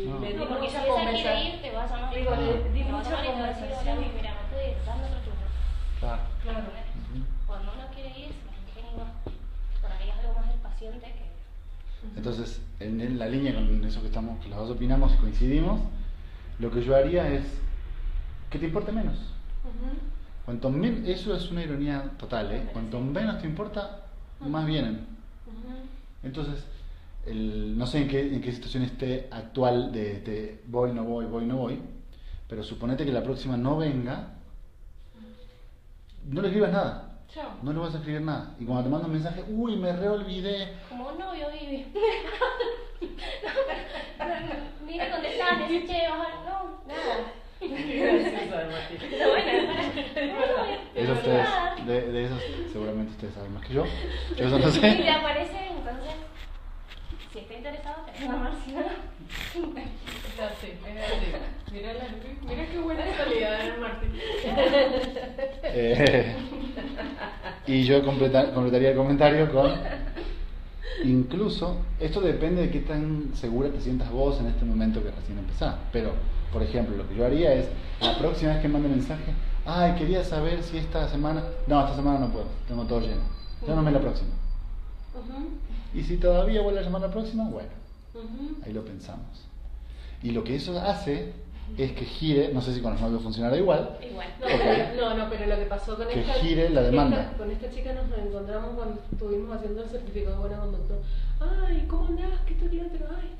No. le di No, porque si mucha ella conversación. quiere ir, te vas a llamar. Digo, le di Te vas a mucha llamar y te vas a decir, conversación. hola, mira, me estoy dando otro churro. Claro. Claro. Cuando uno quiere ir, se la ingenua. Por ahí es algo más del paciente que... Entonces, en la línea con eso que los dos opinamos y coincidimos, lo que yo haría es que te importe menos. Cuanto menos, eso es una ironía total, ¿eh? Cuanto menos te importa, más vienen. Entonces, no sé en qué situación esté actual de voy, no voy, pero suponete que la próxima no venga, no le escribas nada. Chao. No le vas a escribir nada. Y cuando te manda un mensaje, uy, me reolvidé. Como un novio, Vivi. Ni le contestás, ni decís, che, no, nada. Qué graciosa, Martín. Pero bueno, Eso ustedes, de esos seguramente ustedes saben más que yo. Yo eso no sé. Y te aparece, entonces, si está interesado, te va a llamar, si no, Es así. Mira qué buena salida de Martín. Y yo completaría el comentario con: incluso, esto depende de qué tan segura te sientas vos en este momento que recién empezás. Pero, por ejemplo, lo que yo haría es, la próxima vez que mande mensaje, ay, quería saber si esta semana no puedo, tengo todo lleno, llámame la próxima. Y si todavía vuelve a llamar la próxima, bueno, ahí lo pensamos. Y lo que eso hace es que gire, no sé si con los novios funcionará igual. igual. Pero lo que pasó con Que gire la demanda. con esta chica nos encontramos cuando estuvimos haciendo el certificado de buena conducta. Ay, ¿cómo andás? ¿Qué esto, qué lo otro? Ay,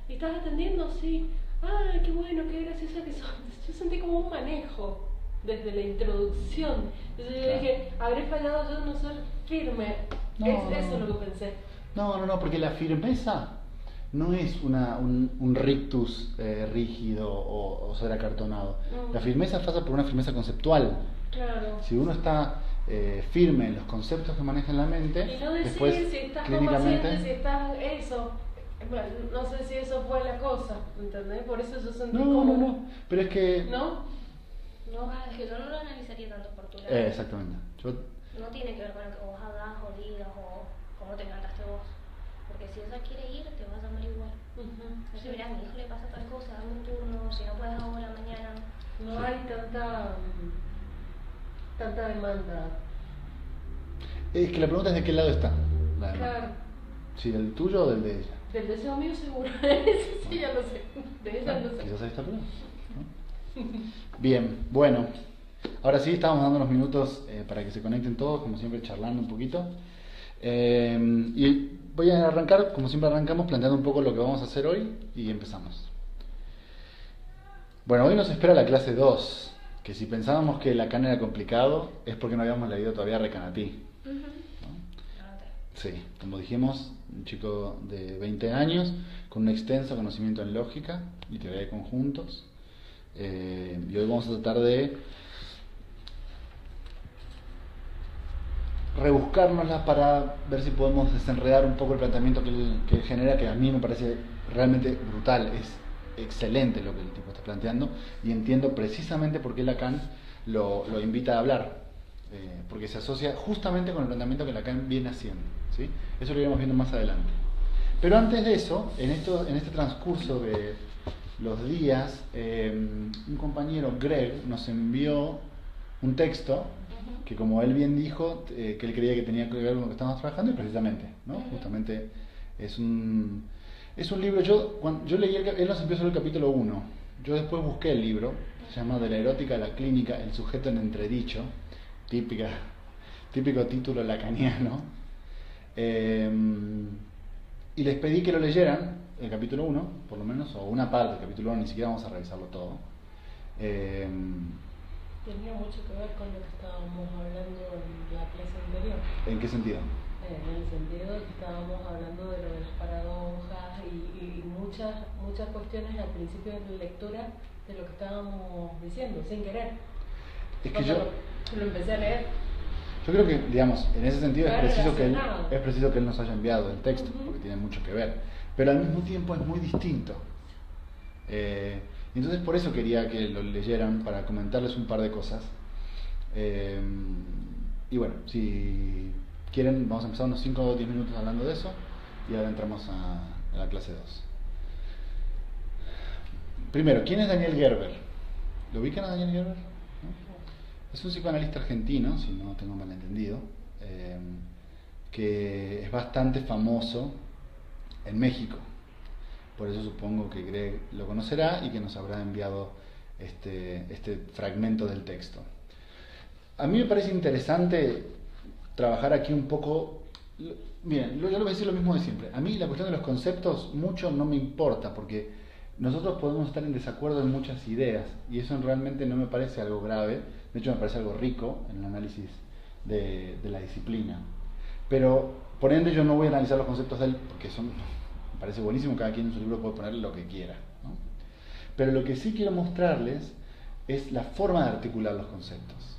¿estás atendiendo? Sí. Ay, qué bueno, qué graciosa que sos. Yo sentí como un manejo desde la introducción. Entonces yo dije, habré fallado yo en no ser firme. Eso es lo que pensé. No, porque la firmeza no es un rictus rígido o ser acartonado. La firmeza pasa por una firmeza conceptual. Claro. Si uno está firme en los conceptos que maneja en la mente, Y no decir después si estás clínicamente... con paciente, si estás eso. Bueno, no sé si eso fue la cosa, ¿entendés? Por eso yo sentí como... No, pero es que... ¿No? Es que yo no lo analizaría tanto por tu lado. Exactamente. No tiene que ver con lo que vos hagas o digas o cómo te plantaste vos. Porque si ella quiere ir, te va a llamar igual. Entonces, mirá, a mi hijo le pasa tal cosa, dame un turno, si no puedes ahora, mañana. No hay tanta demanda. Es que la pregunta es de qué lado está la demanda. Claro. Si del tuyo o del de ella. Del deseo mío seguro. Ese sí, ya lo sé. De ella no sé. Quizás ahí está el problema, ¿no? Bien, bueno. Ahora sí, estamos dando unos minutos para que se conecten todos, como siempre charlando un poquito. Y voy a arrancar, como siempre arrancamos, planteando un poco lo que vamos a hacer hoy y empezamos. Bueno, hoy nos espera la clase 2, que si pensábamos que Lacan era complicado, es porque no habíamos leído todavía Recanatí. Sí, como dijimos, un chico de 20 años con un extenso conocimiento en lógica y teoría de conjuntos. Y hoy vamos a tratar de rebuscárnoslas para ver si podemos desenredar un poco el planteamiento que él genera, que a mí me parece realmente brutal, es excelente lo que el tipo está planteando, y entiendo precisamente por qué Lacan lo invita a hablar, porque se asocia justamente con el planteamiento que Lacan viene haciendo, ¿sí? Eso lo iremos viendo más adelante. Pero antes de eso, en este transcurso de los días, un compañero, Greg, nos envió un texto que, como él bien dijo, que él creía que tenía que ver con lo que estábamos trabajando, y precisamente, ¿no? Justamente es un libro. Yo leí, él nos empezó el capítulo 1, yo después busqué el libro, se llama De la erótica a la clínica, el sujeto en entredicho, típico título lacaniano, y les pedí que lo leyeran, el capítulo 1, por lo menos, o una parte del capítulo 1, ni siquiera vamos a revisarlo todo. Tenía mucho que ver con lo que estábamos hablando en la clase anterior. ¿En qué sentido? En el sentido de que estábamos hablando de lo de las paradojas y muchas cuestiones al principio de la lectura de lo que estábamos diciendo, sin querer. Es que Cuando lo empecé a leer. yo creo que, digamos, en ese sentido es Está preciso que él nos haya enviado el texto, porque tiene mucho que ver, pero al mismo tiempo es muy distinto. Entonces por eso quería que lo leyeran, para comentarles un par de cosas. Y bueno, si quieren, vamos a empezar unos 5 o 10 minutos hablando de eso, y ahora entramos a la clase 2. Primero, ¿quién es Daniel Gerber? ¿Lo ubican a Daniel Gerber? ¿No? Es un psicoanalista argentino, si no tengo malentendido, que es bastante famoso en México. Por eso supongo que Greg lo conocerá y que nos habrá enviado este fragmento del texto. A mí me parece interesante trabajar aquí un poco. Miren, yo le voy a decir lo mismo de siempre. A mí la cuestión de los conceptos mucho no me importa, porque nosotros podemos estar en desacuerdo en muchas ideas, y eso realmente no me parece algo grave. De hecho, me parece algo rico en el análisis de la disciplina. Pero, por ende, yo no voy a analizar los conceptos de él, porque me parece buenísimo, cada quien en su libro puede poner lo que quiera, ¿no? Pero lo que sí quiero mostrarles es la forma de articular los conceptos.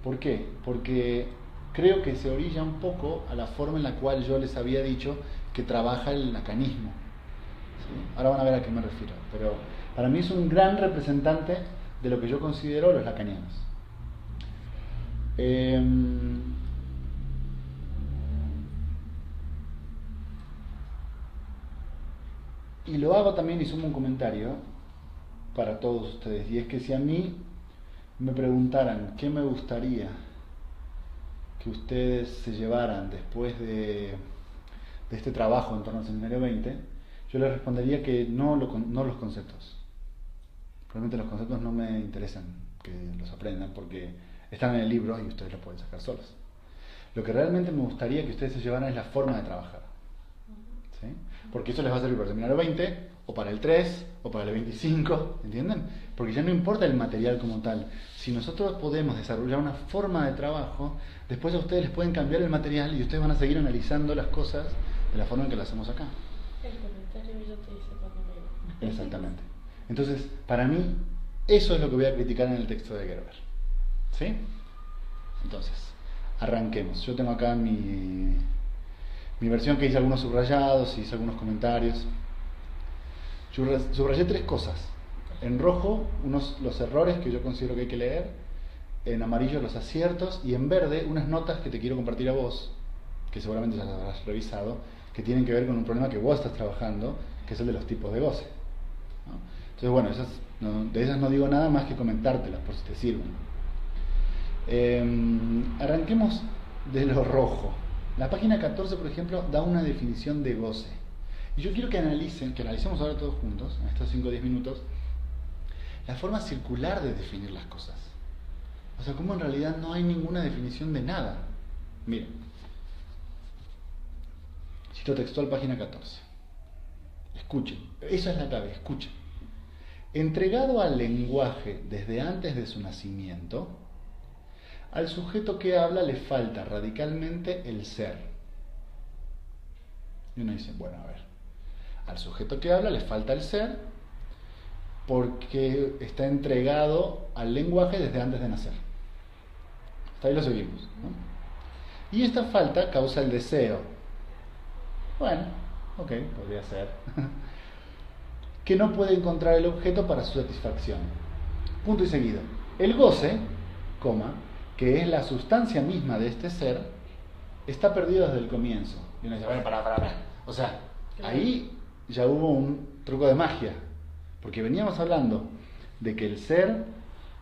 ¿Por qué? Porque creo que se orilla un poco a la forma en la cual yo les había dicho que trabaja el lacanismo, ¿sí? Ahora van a ver a qué me refiero, pero para mí es un gran representante de lo que yo considero los lacanianos. Y lo hago también, y sumo un comentario para todos ustedes, y es que si a mí me preguntaran qué me gustaría que ustedes se llevaran después de este trabajo en torno al Seminario 20, yo les respondería que no los conceptos. Realmente los conceptos no me interesan que los aprendan, porque están en el libro y ustedes los pueden sacar solos. Lo que realmente me gustaría que ustedes se llevaran es la forma de trabajar, ¿sí? Porque eso les va a servir para el Seminario 20, o para el 3, o para el 25, ¿entienden? Porque ya no importa el material como tal. Si nosotros podemos desarrollar una forma de trabajo, después a ustedes les pueden cambiar el material y ustedes van a seguir analizando las cosas de la forma en que las hacemos acá. El comentario yo te hice cuando me... Exactamente. Entonces, para mí, eso es lo que voy a criticar en el texto de Gerber, ¿sí? Entonces, arranquemos. Yo tengo acá mi versión, que hice algunos subrayados, hice algunos comentarios. Subrayé 3 cosas. En rojo, los errores que yo considero que hay que leer. En amarillo, los aciertos. Y en verde, unas notas que te quiero compartir a vos, que seguramente ya las habrás revisado, que tienen que ver con un problema que vos estás trabajando, que es el de los tipos de goce, ¿no? Entonces, bueno, de esas no digo nada más que comentártelas, por si te sirven. Arranquemos de lo rojo. La página 14, por ejemplo, da una definición de goce. Y yo quiero que analicemos ahora todos juntos, en estos 5 o 10 minutos, la forma circular de definir las cosas. O sea, cómo en realidad no hay ninguna definición de nada. Miren, cito textual, página 14. Escuchen, esa es la clave, escuchen. Entregado al lenguaje desde antes de su nacimiento, al sujeto que habla le falta radicalmente el ser. Y uno dice, bueno, a ver, al sujeto que habla le falta el ser porque está entregado al lenguaje desde antes de nacer. Hasta ahí lo seguimos, ¿no? Y esta falta causa el deseo. Bueno, ok, podría ser. Que no puede encontrar el objeto para su satisfacción. Punto y seguido. El goce, que es la sustancia misma de este ser, está perdido desde el comienzo. Y uno dice, bueno, pará. O sea, ahí ya hubo un truco de magia. Porque veníamos hablando de que el ser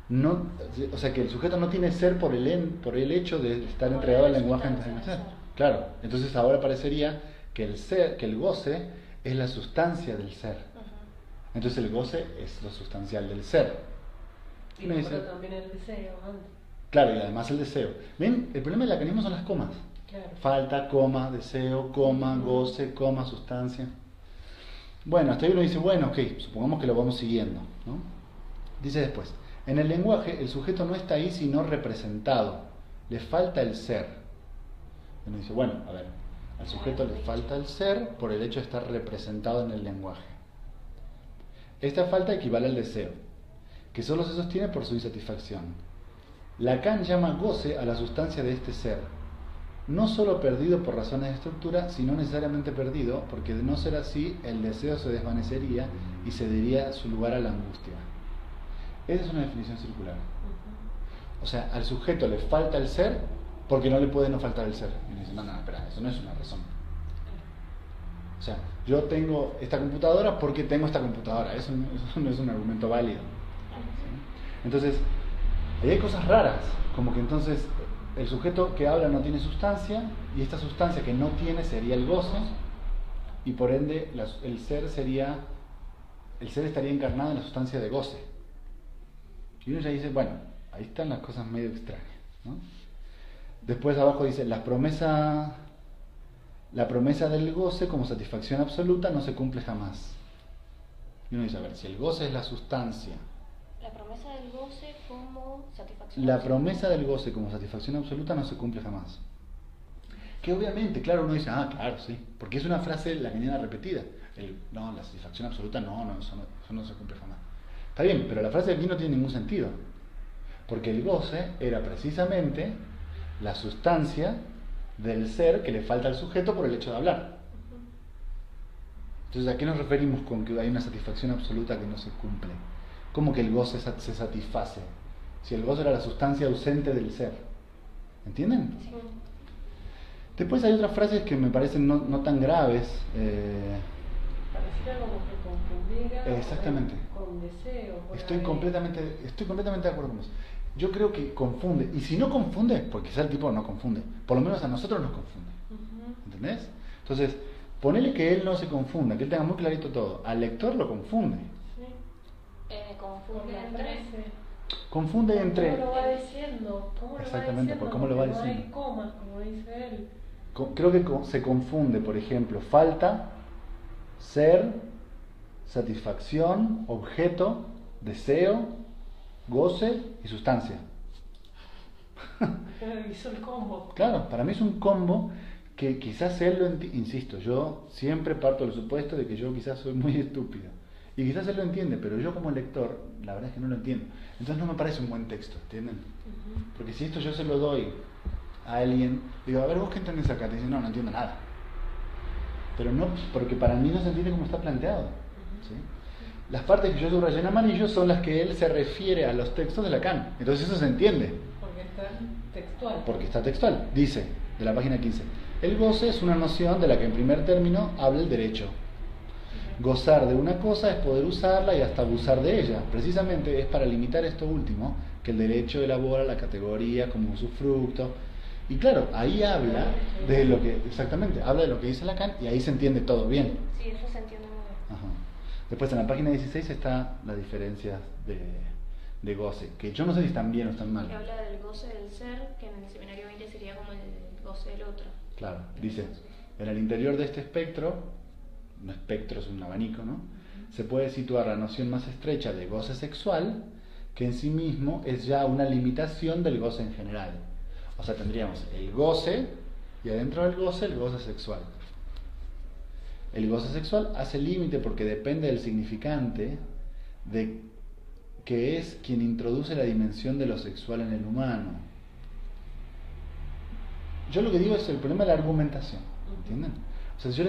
no, o sea, que el sujeto no tiene ser por el hecho de estar entregado al lenguaje antes de nacer. Claro, entonces ahora parecería que el goce es la sustancia del ser. Entonces el goce es lo sustancial del ser. Y me dice, también el deseo antes. Claro, y además el deseo. ¿Ven? El problema del lacanismo son las comas. Claro. Falta, coma, deseo, coma, goce, coma, sustancia. Bueno, hasta ahí uno dice, bueno, ok, supongamos que lo vamos siguiendo, ¿no? Dice después, en el lenguaje el sujeto no está ahí sino representado, le falta el ser. Y uno dice, bueno, a ver, al sujeto le falta el ser por el hecho de estar representado en el lenguaje. Esta falta equivale al deseo, que solo se sostiene por su insatisfacción. Lacan llama goce a la sustancia de este ser, no solo perdido por razones de estructura, sino necesariamente perdido, porque de no ser así, el deseo se desvanecería y cedería su lugar a la angustia. Esa es una definición circular. O sea, al sujeto le falta el ser porque no le puede no faltar el ser. Y uno dice, no, espera, eso no es una razón. O sea, yo tengo esta computadora porque tengo esta computadora. Eso no es un argumento válido. ¿Sí? Entonces, ahí hay cosas raras, como que entonces el sujeto que habla no tiene sustancia, y esta sustancia que no tiene sería el goce, y por ende el ser estaría encarnado en la sustancia de goce. Y uno ya dice, bueno, ahí están las cosas medio extrañas, ¿no? Después abajo dice, la promesa del goce como satisfacción absoluta no se cumple jamás. Y uno dice, a ver, si el goce es la sustancia. La promesa del goce como satisfacción La absoluta. promesa del goce como satisfacción absoluta no se cumple jamás. Que obviamente, claro, uno dice, claro, sí, porque es una frase lacaniana repetida. No, la satisfacción absoluta, eso no se cumple jamás. Está bien, pero la frase aquí no tiene ningún sentido. Porque el goce era precisamente la sustancia del ser que le falta al sujeto por el hecho de hablar. Entonces, ¿a qué nos referimos con que hay una satisfacción absoluta que no se cumple? ¿Cómo que el goce se satisface? Si el goce era la sustancia ausente del ser. ¿Entienden? Sí. Después hay otras frases que me parecen no tan graves. Pareciera como que confundiera Exactamente. con deseo. Estoy completamente de acuerdo con eso. Yo creo que confunde. Y si no confunde, porque quizá el tipo no confunde, por lo menos a nosotros nos confunde. ¿Entendés? Entonces, ponele que él no se confunda, que él tenga muy clarito todo. Al lector lo confunde. Sí. Confunde La entre. frase. Confunde entre... ¿Cómo lo va diciendo? Exactamente, por cómo lo va diciendo. No hay comas, como dice él. Creo que se confunde, por ejemplo, falta, ser, satisfacción, objeto, deseo, goce y sustancia. Hizo el combo. Claro, para mí es un combo que quizás él lo entiende. Insisto, yo siempre parto del supuesto de que yo quizás soy muy estúpido. Y quizás él lo entiende, pero yo como lector, la verdad es que no lo entiendo. Entonces no me parece un buen texto, ¿entienden? Porque si esto yo se lo doy a alguien, digo, a ver, ¿vos qué entendés acá? Te dicen, no entiendo nada. Pero no, porque para mí no se entiende cómo está planteado. ¿Sí? Las partes que yo subrayé en amarillo son las que él se refiere a los textos de Lacan. Entonces eso se entiende. Porque está textual. Porque está textual. Dice, de la página 15, el goce es una noción de la que en primer término habla el derecho. Gozar de una cosa es poder usarla y hasta abusar de ella. Precisamente es para limitar esto último que el derecho elabora la categoría como usufructo. Y claro, ahí habla de lo que, exactamente, habla de lo que dice Lacan y ahí se entiende todo bien. Sí, eso se entiende muy bien. Ajá. Después en la página 16 está la diferencia de goce, que yo no sé si están bien o están mal. Que habla del goce del ser, que en el seminario 20 sería como el goce del otro. Claro, dice, en el interior de este espectro, un espectro es un abanico, ¿no? Se puede situar la noción más estrecha de goce sexual, que en sí mismo es ya una limitación del goce en general. O sea, tendríamos el goce y adentro del goce el goce sexual. El goce sexual hace límite porque depende del significante, de que es quien introduce la dimensión de lo sexual en el humano. Yo lo que digo es el problema de la argumentación, ¿entienden? O sea, si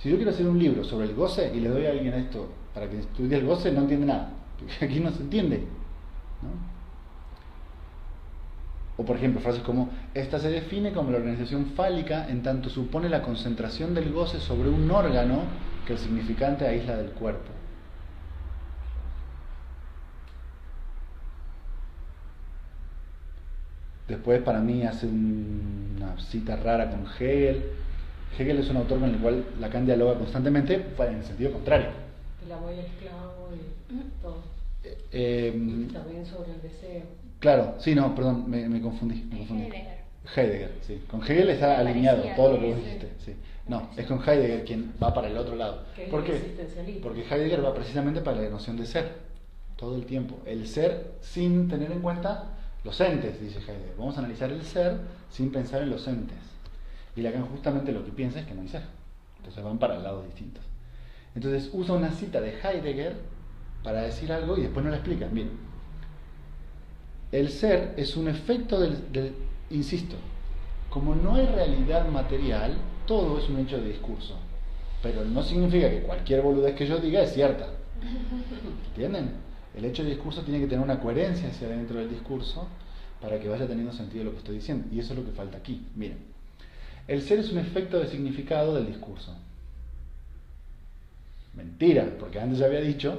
yo quiero hacer un libro sobre el goce y le doy a alguien esto para que estudie el goce, no entiende nada, porque aquí no se entiende, ¿no? O por ejemplo, frases como, esta se define como la organización fálica en tanto supone la concentración del goce sobre un órgano que el significante aísla del cuerpo. Después para mí hace una cita rara con Hegel. Hegel es un autor con el cual Lacan dialoga constantemente en el sentido contrario. La voy al esclavo y todo. También sobre el deseo. Claro, sí, no, perdón, me confundí. Heidegger, sí. Con Hegel está alineado todo lo que vos dijiste. Sí. No, es con Heidegger quien va para el otro lado. ¿Por qué? Porque Heidegger va precisamente para la noción de ser, todo el tiempo. El ser sin tener en cuenta los entes, dice Heidegger. Vamos a analizar el ser sin pensar en los entes. Y Lacan justamente lo que piensa es que no hay ser. Entonces van para lados distintos. Entonces usa una cita de Heidegger para decir algo y después no la explica. Miren, el ser es un efecto insisto, como no hay realidad material, todo es un hecho de discurso. Pero no significa que cualquier boludez que yo diga es cierta. ¿Entienden? El hecho de discurso tiene que tener una coherencia hacia dentro del discurso para que vaya teniendo sentido lo que estoy diciendo. Y eso es lo que falta aquí. Miren, el ser es un efecto de significado del discurso. Mentira, porque antes ya había dicho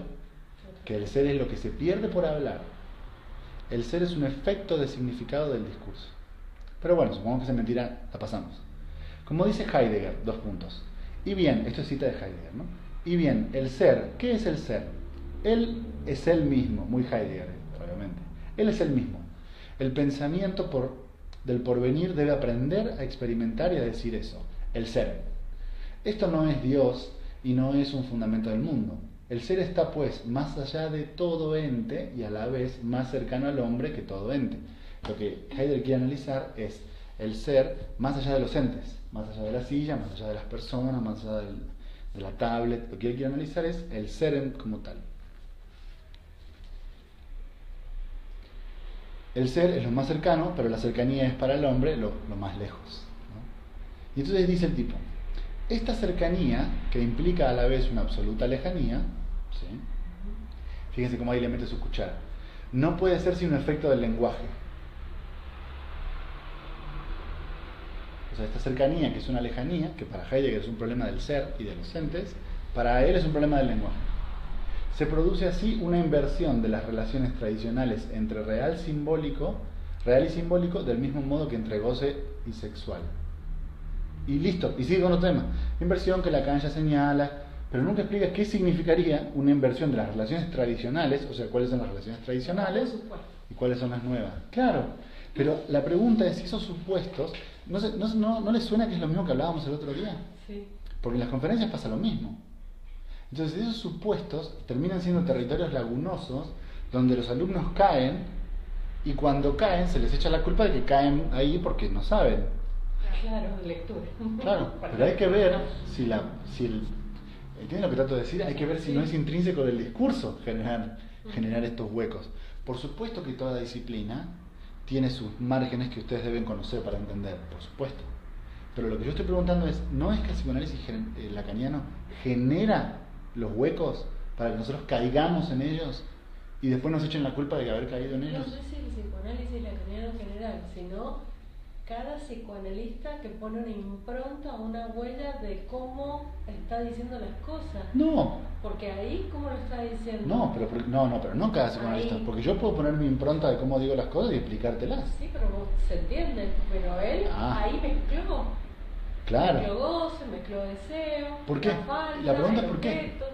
que el ser es lo que se pierde por hablar. El ser es un efecto de significado del discurso. Pero bueno, supongamos que esa mentira la pasamos. Como dice Heidegger, 2 puntos. Y bien, esto es cita de Heidegger, ¿no? Y bien, el ser, ¿qué es el ser? Él es él mismo, muy Heidegger, obviamente. Él es él mismo. El pensamiento del porvenir debe aprender a experimentar y a decir eso, el ser. Esto no es Dios y no es un fundamento del mundo. El ser está pues más allá de todo ente y a la vez más cercano al hombre que todo ente. Lo que Heidegger quiere analizar es el ser más allá de los entes, más allá de la silla, más allá de las personas, más allá de la tablet. Lo que él quiere analizar es el ser como tal. El ser es lo más cercano, pero la cercanía es para el hombre lo más lejos, ¿no? Y entonces dice el tipo, esta cercanía, que implica a la vez una absoluta lejanía, ¿sí? Fíjense cómo ahí le mete su cuchara, no puede ser sin un efecto del lenguaje. O sea, esta cercanía, que es una lejanía, que para Heidegger es un problema del ser y de los entes, para él es un problema del lenguaje. Se produce así una inversión de las relaciones tradicionales entre real y simbólico, del mismo modo que entre goce y sexual. Y listo, y sigue con otro tema. Inversión que Lacan ya señala, pero nunca explica qué significaría una inversión de las relaciones tradicionales, o sea, cuáles son las relaciones tradicionales y cuáles son las nuevas. Claro, pero la pregunta es si esos supuestos, ¿no les suena que es lo mismo que hablábamos el otro día? Sí. Porque en las conferencias pasa lo mismo. Entonces esos supuestos terminan siendo territorios lagunosos donde los alumnos caen y cuando caen se les echa la culpa de que caen ahí porque no saben. Claro, lectura. Claro, pero hay que ver ¿entienden lo que trato de decir? Hay que ver si no es intrínseco del discurso generar estos huecos. Por supuesto que toda disciplina tiene sus márgenes que ustedes deben conocer para entender, por supuesto. Pero lo que yo estoy preguntando es, ¿no es que el psicoanálisis lacaniano genera los huecos para que nosotros caigamos en ellos y después nos echen la culpa de haber caído en ellos? No sé si el psicoanálisis lacaniano en general, sino cada psicoanalista que pone una impronta o una huella de cómo está diciendo las cosas. No. Porque ahí, ¿cómo lo está diciendo? No, pero no cada psicoanalista. Ahí. Porque yo puedo poner mi impronta de cómo digo las cosas y explicártelas. Sí, pero se entiende. Pero él ahí mezcló. Claro. Mezcló goce, mezcló deseo. ¿Por qué? Falta, La pregunta es ¿por objeto.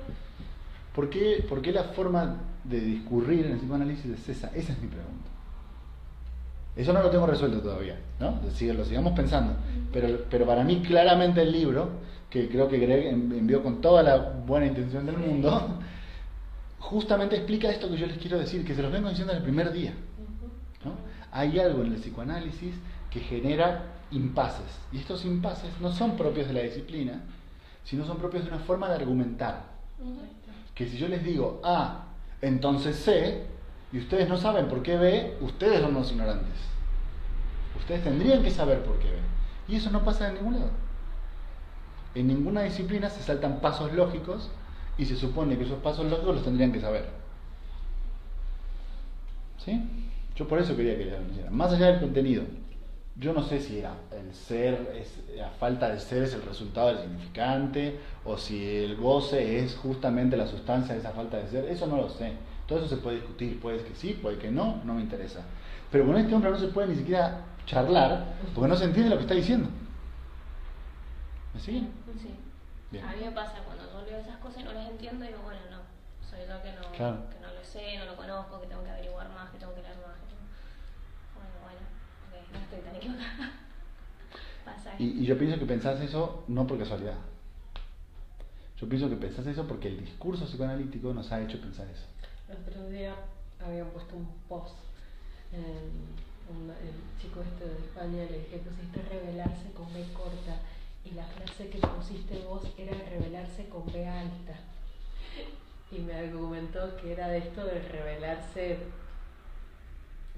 qué. ¿Por qué la forma de discurrir en el psicoanálisis es esa? Esa es mi pregunta. Eso no lo tengo resuelto todavía, ¿no? Lo sigamos pensando. Pero para mí claramente el libro, que creo que Greg envió con toda la buena intención del mundo, justamente explica esto que yo les quiero decir, que se los vengo diciendo en el primer día, ¿no? Hay algo en el psicoanálisis que genera impases, y estos impases no son propios de la disciplina, sino son propios de una forma de argumentar. Que si yo les digo A, entonces C, y ustedes no saben por qué B, ustedes son los ignorantes. Ustedes tendrían que saber por qué B. Y eso no pasa en ningún lado. En ninguna disciplina se saltan pasos lógicos y se supone que esos pasos lógicos los tendrían que saber. ¿Sí? Yo por eso quería que lo hicieran. Más allá del contenido, yo no sé si el ser, la falta de ser es el resultado del significante, o si el goce es justamente la sustancia de esa falta de ser. Eso no lo sé. Todo eso se puede discutir, puede que sí, puede que no me interesa. Pero con este hombre no se puede ni siquiera charlar, porque no se entiende lo que está diciendo. ¿Me siguen? Sí. Bien. A mí me pasa cuando yo leo esas cosas y no las entiendo, digo, bueno, no, soy yo que no, Claro. que no lo sé, no lo conozco, que tengo que averiguar más, que tengo que leer más. Bueno, ok, no estoy tan equivocada. Pasa. Y yo pienso que pensás eso no por casualidad. Yo pienso que pensás eso porque el discurso psicoanalítico nos ha hecho pensar eso. El otro día habían puesto un post, el chico este de España le dije, pusiste revelarse con B corta, y la frase que pusiste vos era revelarse con B alta. Y me argumentó que era de esto del revelarse,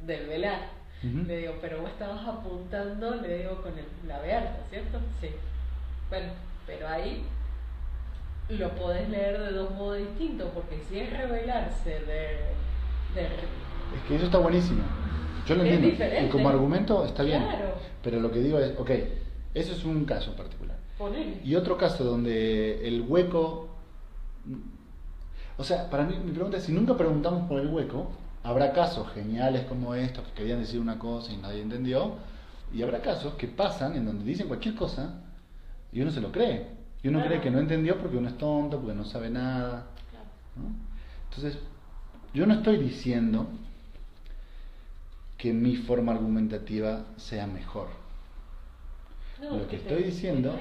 del velar. Le digo, pero vos estabas apuntando, le digo, con la B alta, ¿cierto? Sí. Bueno, pero ahí lo podés leer de dos modos distintos, porque si es revelarse Es que eso está buenísimo. Yo lo entiendo. Diferente. Y como argumento está bien. Claro. Pero lo que digo es, ok, eso es un caso particular. Ponele. Y otro caso donde el hueco O sea, para mí, mi pregunta es, si nunca preguntamos por el hueco, habrá casos geniales como estos, que querían decir una cosa y nadie entendió, y habrá casos que pasan en donde dicen cualquier cosa y uno se lo cree. Y uno cree que no entendió porque uno es tonto, porque no sabe nada. ¿No? Entonces, yo no estoy diciendo que mi forma argumentativa sea mejor. No, lo que estoy diciendo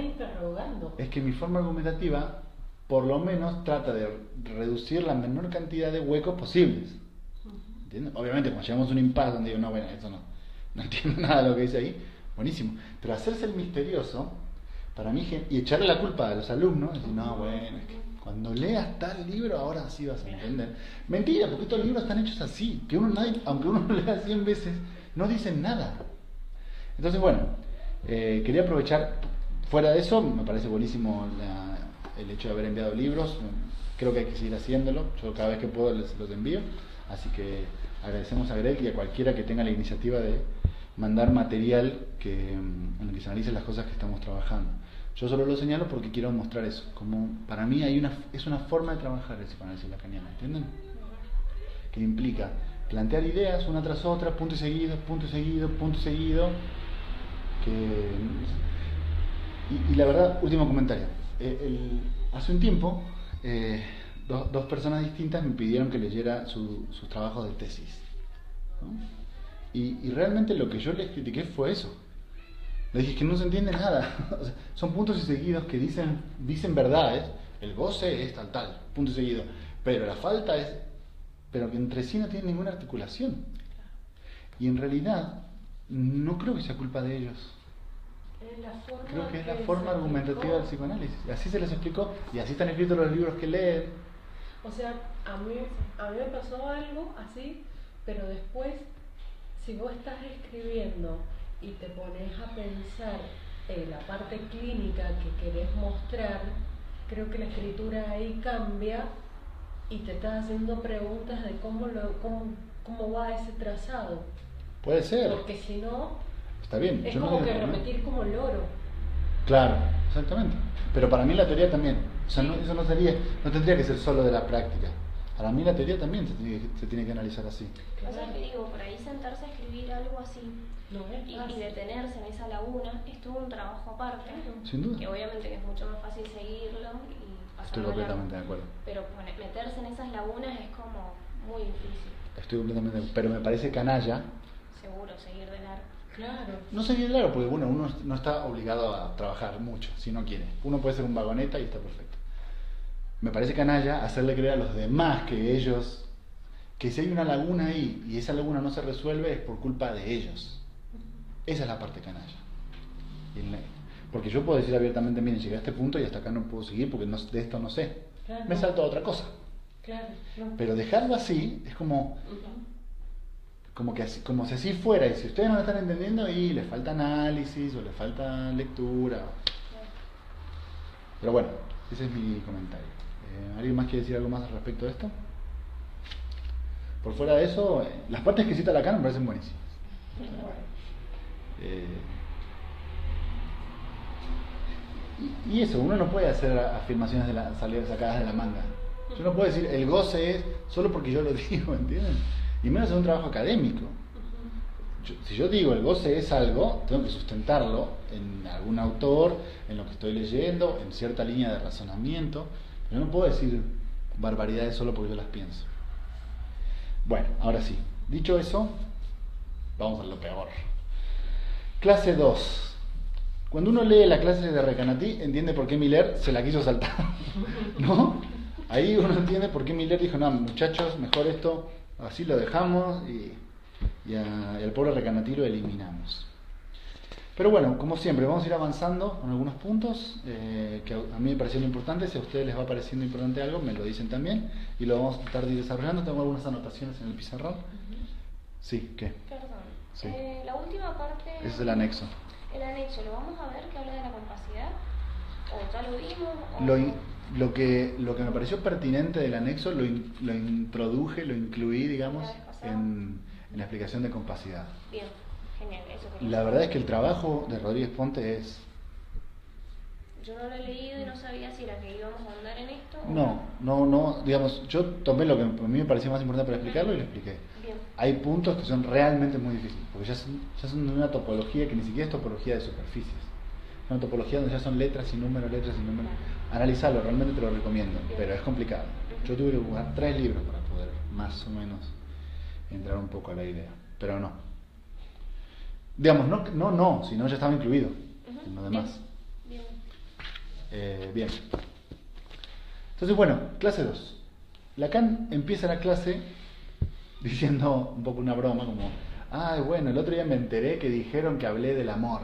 es que mi forma argumentativa por lo menos trata de reducir la menor cantidad de huecos posibles. ¿Entiendes? Obviamente cuando llegamos a un impasse donde digo, no, bueno, eso no entiendo nada de lo que dice ahí, buenísimo. Pero hacerse el misterioso, para mí, y echarle la culpa a los alumnos, decir, no, bueno, es que cuando leas tal libro ahora sí vas a entender. Mentira, porque estos libros están hechos así, que aunque uno lo lea 100 veces, no dicen nada. Entonces, bueno, quería aprovechar, fuera de eso, me parece buenísimo el hecho de haber enviado libros, creo que hay que seguir haciéndolo, yo cada vez que puedo los envío, así que agradecemos a Greg y a cualquiera que tenga la iniciativa de mandar material en el que se analicen las cosas que estamos trabajando. Yo solo lo señalo porque quiero mostrar eso, como para mí es una forma de trabajar el psicoanálisis lacaniano, ¿entienden? Que implica plantear ideas una tras otra, punto y seguido, punto y seguido, punto y seguido, y la verdad, último comentario, hace un tiempo dos personas distintas me pidieron que leyera sus trabajos de tesis, ¿no? Y realmente lo que yo les critiqué fue eso. Le dije que no se entiende nada. O sea, son puntos y seguidos que dicen verdades. El goce es tal, punto y seguido. Pero la falta es... Pero que entre sí no tienen ninguna articulación. Y en realidad, no creo que sea culpa de ellos. Creo que es la forma argumentativa del psicoanálisis. Así se les explicó y así están escritos los libros que leen. O sea, a mí me pasó algo así, pero después, si vos estás escribiendo y te pones a pensar en la parte clínica que querés mostrar, creo que la escritura ahí cambia y te estás haciendo preguntas de cómo va ese trazado. Puede ser. Porque si no, está bien. Es como que repetir como loro. Claro, exactamente. Pero para mí la teoría también. O sea, eso no tendría que ser solo de la práctica. Para mí la teoría también se tiene que analizar así. Claro. O sea, que digo, por ahí sentarse a escribir algo así y detenerse en esa laguna es todo un trabajo aparte. Sin duda. Que obviamente es mucho más fácil seguirlo y pasarlo. Estoy completamente de acuerdo. Pero meterse en esas lagunas es como muy difícil. Estoy completamente de acuerdo. Pero me parece canalla. Seguro, seguir de largo. Claro. No seguir de largo, porque bueno, uno no está obligado a trabajar mucho, si no quiere. Uno puede ser un vagoneta y está perfecto. Me parece canalla hacerle creer a los demás que si hay una laguna ahí y esa laguna no se resuelve es por culpa de ellos. Esa es la parte canalla. Porque yo puedo decir abiertamente, miren, llegué a este punto y hasta acá no puedo seguir porque de esto no sé. Claro. Me salto a otra cosa. Claro. No. Pero dejarlo así es como si así fuera, y si ustedes no lo están entendiendo y les falta análisis o les falta lectura. Pero bueno, ese es mi comentario. ¿Alguien más quiere decir algo más al respecto de esto? Por fuera de eso, las partes que cita Lacan me parecen buenísimas. Y eso, uno no puede hacer afirmaciones sacadas de la manga. Yo no puedo decir el goce es solo porque yo lo digo, ¿entienden? Y menos en un trabajo académico. Si yo digo el goce es algo, tengo que sustentarlo en algún autor, en lo que estoy leyendo, en cierta línea de razonamiento. Yo no puedo decir barbaridades solo porque yo las pienso. Bueno, ahora sí. Dicho eso, vamos a lo peor. Clase 2. Cuando uno lee la clase de Recanatí, entiende por qué Miller se la quiso saltar. ¿No? Ahí uno entiende por qué Miller dijo, no, muchachos, mejor esto, así lo dejamos y al pobre Recanatí lo eliminamos. Pero bueno, como siempre, vamos a ir avanzando con algunos puntos que a mí me parecieron importantes. Si a ustedes les va pareciendo importante algo, me lo dicen también y lo vamos a tratar de ir desarrollando. Tengo algunas anotaciones en el pizarrón. Sí, ¿qué? Perdón. Sí. La última parte... Ese es el anexo. El anexo, ¿lo vamos a ver que habla de la compacidad? ¿O ya lo vimos? Lo que me pareció pertinente del anexo lo incluí, digamos, en la explicación de compacidad. Bien, genial, eso quería La verdad es que el trabajo de Rodríguez Ponte es yo no lo he leído y no sabía si era que íbamos a andar en esto o... No, digamos, yo tomé lo que a mí me parecía más importante para explicarlo y lo expliqué. Bien. Hay puntos que son realmente muy difíciles, porque ya son de una topología que ni siquiera es topología de superficies. Es una topología donde ya son letras y números. Analizarlo, realmente te lo recomiendo, pero es complicado. Yo tuve que buscar 3 libros para poder más o menos entrar un poco a la idea, pero no. Digamos, no, sino ya estaba incluido en lo demás. Bien. Entonces, bueno, clase 2. Lacan empieza la clase diciendo un poco una broma, como, bueno, el otro día me enteré que dijeron que hablé del amor.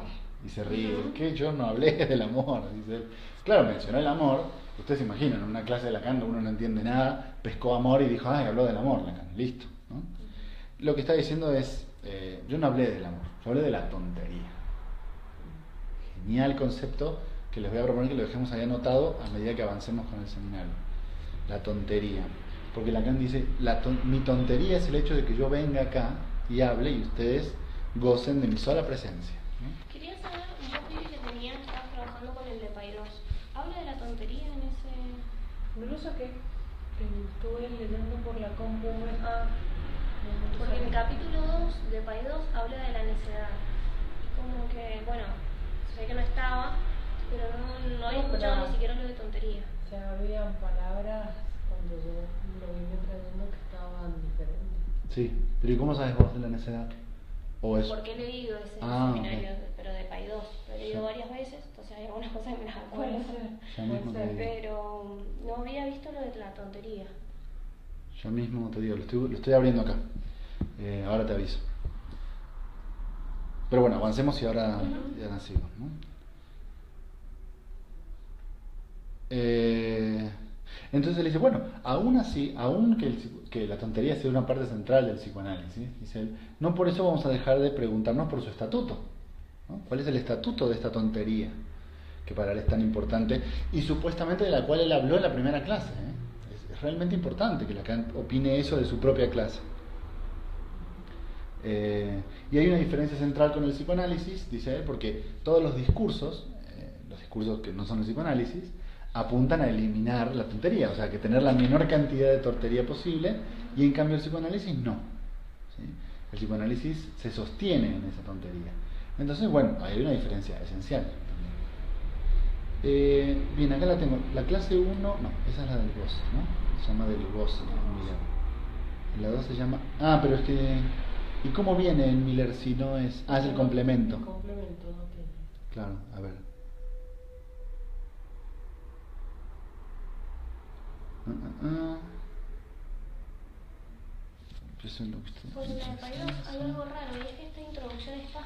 Y se ríe, ¿qué? Yo no hablé del amor, dice él. Claro, mencionó el amor. Ustedes se imaginan, en una clase de Lacan uno no entiende nada, pescó amor y dijo, habló del amor, Lacan, listo, ¿no? Lo que está diciendo es, yo no hablé del amor, yo hablé de la tontería. Genial concepto que les voy a proponer que lo dejemos ahí anotado a medida que avancemos con el seminario. La tontería. Porque Lacan dice, mi tontería es el hecho de que yo venga acá y hable y ustedes gocen de mi sola presencia. Quería saber, vos viste que estabas trabajando con el de Paidós. ¿Habla de la tontería en ese...? No lo saqué. Estuve leyendo por la compu. Porque en el capítulo 2 de Paidós habla de la necedad. Y como que, bueno, sé que no estaba, pero no había escuchado ni siquiera lo de tontería. O sea, había palabras cuando yo lo vine trayendo que estaban diferentes. Sí, pero ¿y cómo sabes vos de la necedad? ¿O eso? Porque he leído ese seminario, pero de Paidós. Lo he leído varias veces, entonces hay algunas cosas que me las acuerdo. Pero no había visto lo de la tontería. Yo mismo te digo, lo estoy abriendo acá. Ahora te aviso. Pero bueno, avancemos y ahora ya sigo, ¿no? Entonces le dice, bueno, aún así, aún que la tontería sea una parte central del psicoanálisis, dice él, no por eso vamos a dejar de preguntarnos por su estatuto, ¿no? ¿Cuál es el estatuto de esta tontería que para él es tan importante y supuestamente de la cual él habló en la primera clase? Es realmente importante que Lacan opine eso de su propia clase. Y hay una diferencia central con el psicoanálisis, dice él, porque todos los discursos que no son el psicoanálisis, apuntan a eliminar la tontería, o sea, que tener la menor cantidad de tontería posible, y en cambio el psicoanálisis no. ¿Sí? El psicoanálisis se sostiene en esa tontería. Entonces, bueno, hay una diferencia esencial. Bien, acá la tengo. La clase 1, no, esa es la del Goss, ¿no? Se llama del Goss en Miller. La 2 se llama... pero es que... ¿Y cómo viene en Miller si no es...? Es el complemento. El complemento no tiene. Claro, a ver. Pues en la de Paidós hay algo raro, y es que esta introducción está,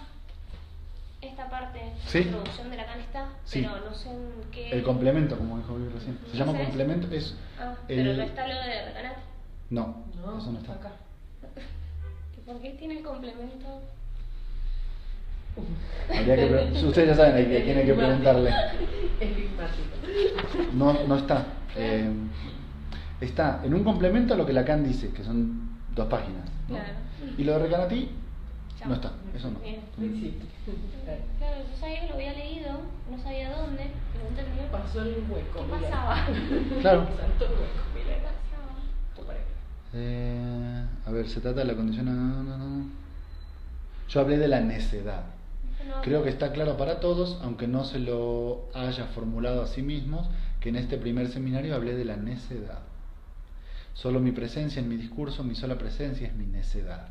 esta parte, ¿sí? La introducción de Lacan está, sí. Pero no sé en qué... El complemento, como dijo Luis recién. Se llama complemento, es... pero no está lo de Recanat. No, eso no está. Acá. ¿Por qué tiene el complemento? Ustedes ya saben a quién hay que preguntarle. Enigmático. No está. Está en un complemento a lo que Lacan dice, que son 2 páginas, ¿no? Claro. Y lo de Recanati no está, eso no. Bien. Sí. Claro, yo sabía que lo había leído, no sabía dónde, pero no entendía. Pasó el hueco. ¿Qué pasaba? Claro. Saltó el hueco, mira. ¿Qué pasaba? A ver, se trata de la condición... No. Yo hablé de la necedad. Creo que está claro para todos, aunque no se lo haya formulado a sí mismos, que en este primer seminario hablé de la necedad. Solo mi presencia en mi discurso, mi sola presencia es mi necedad.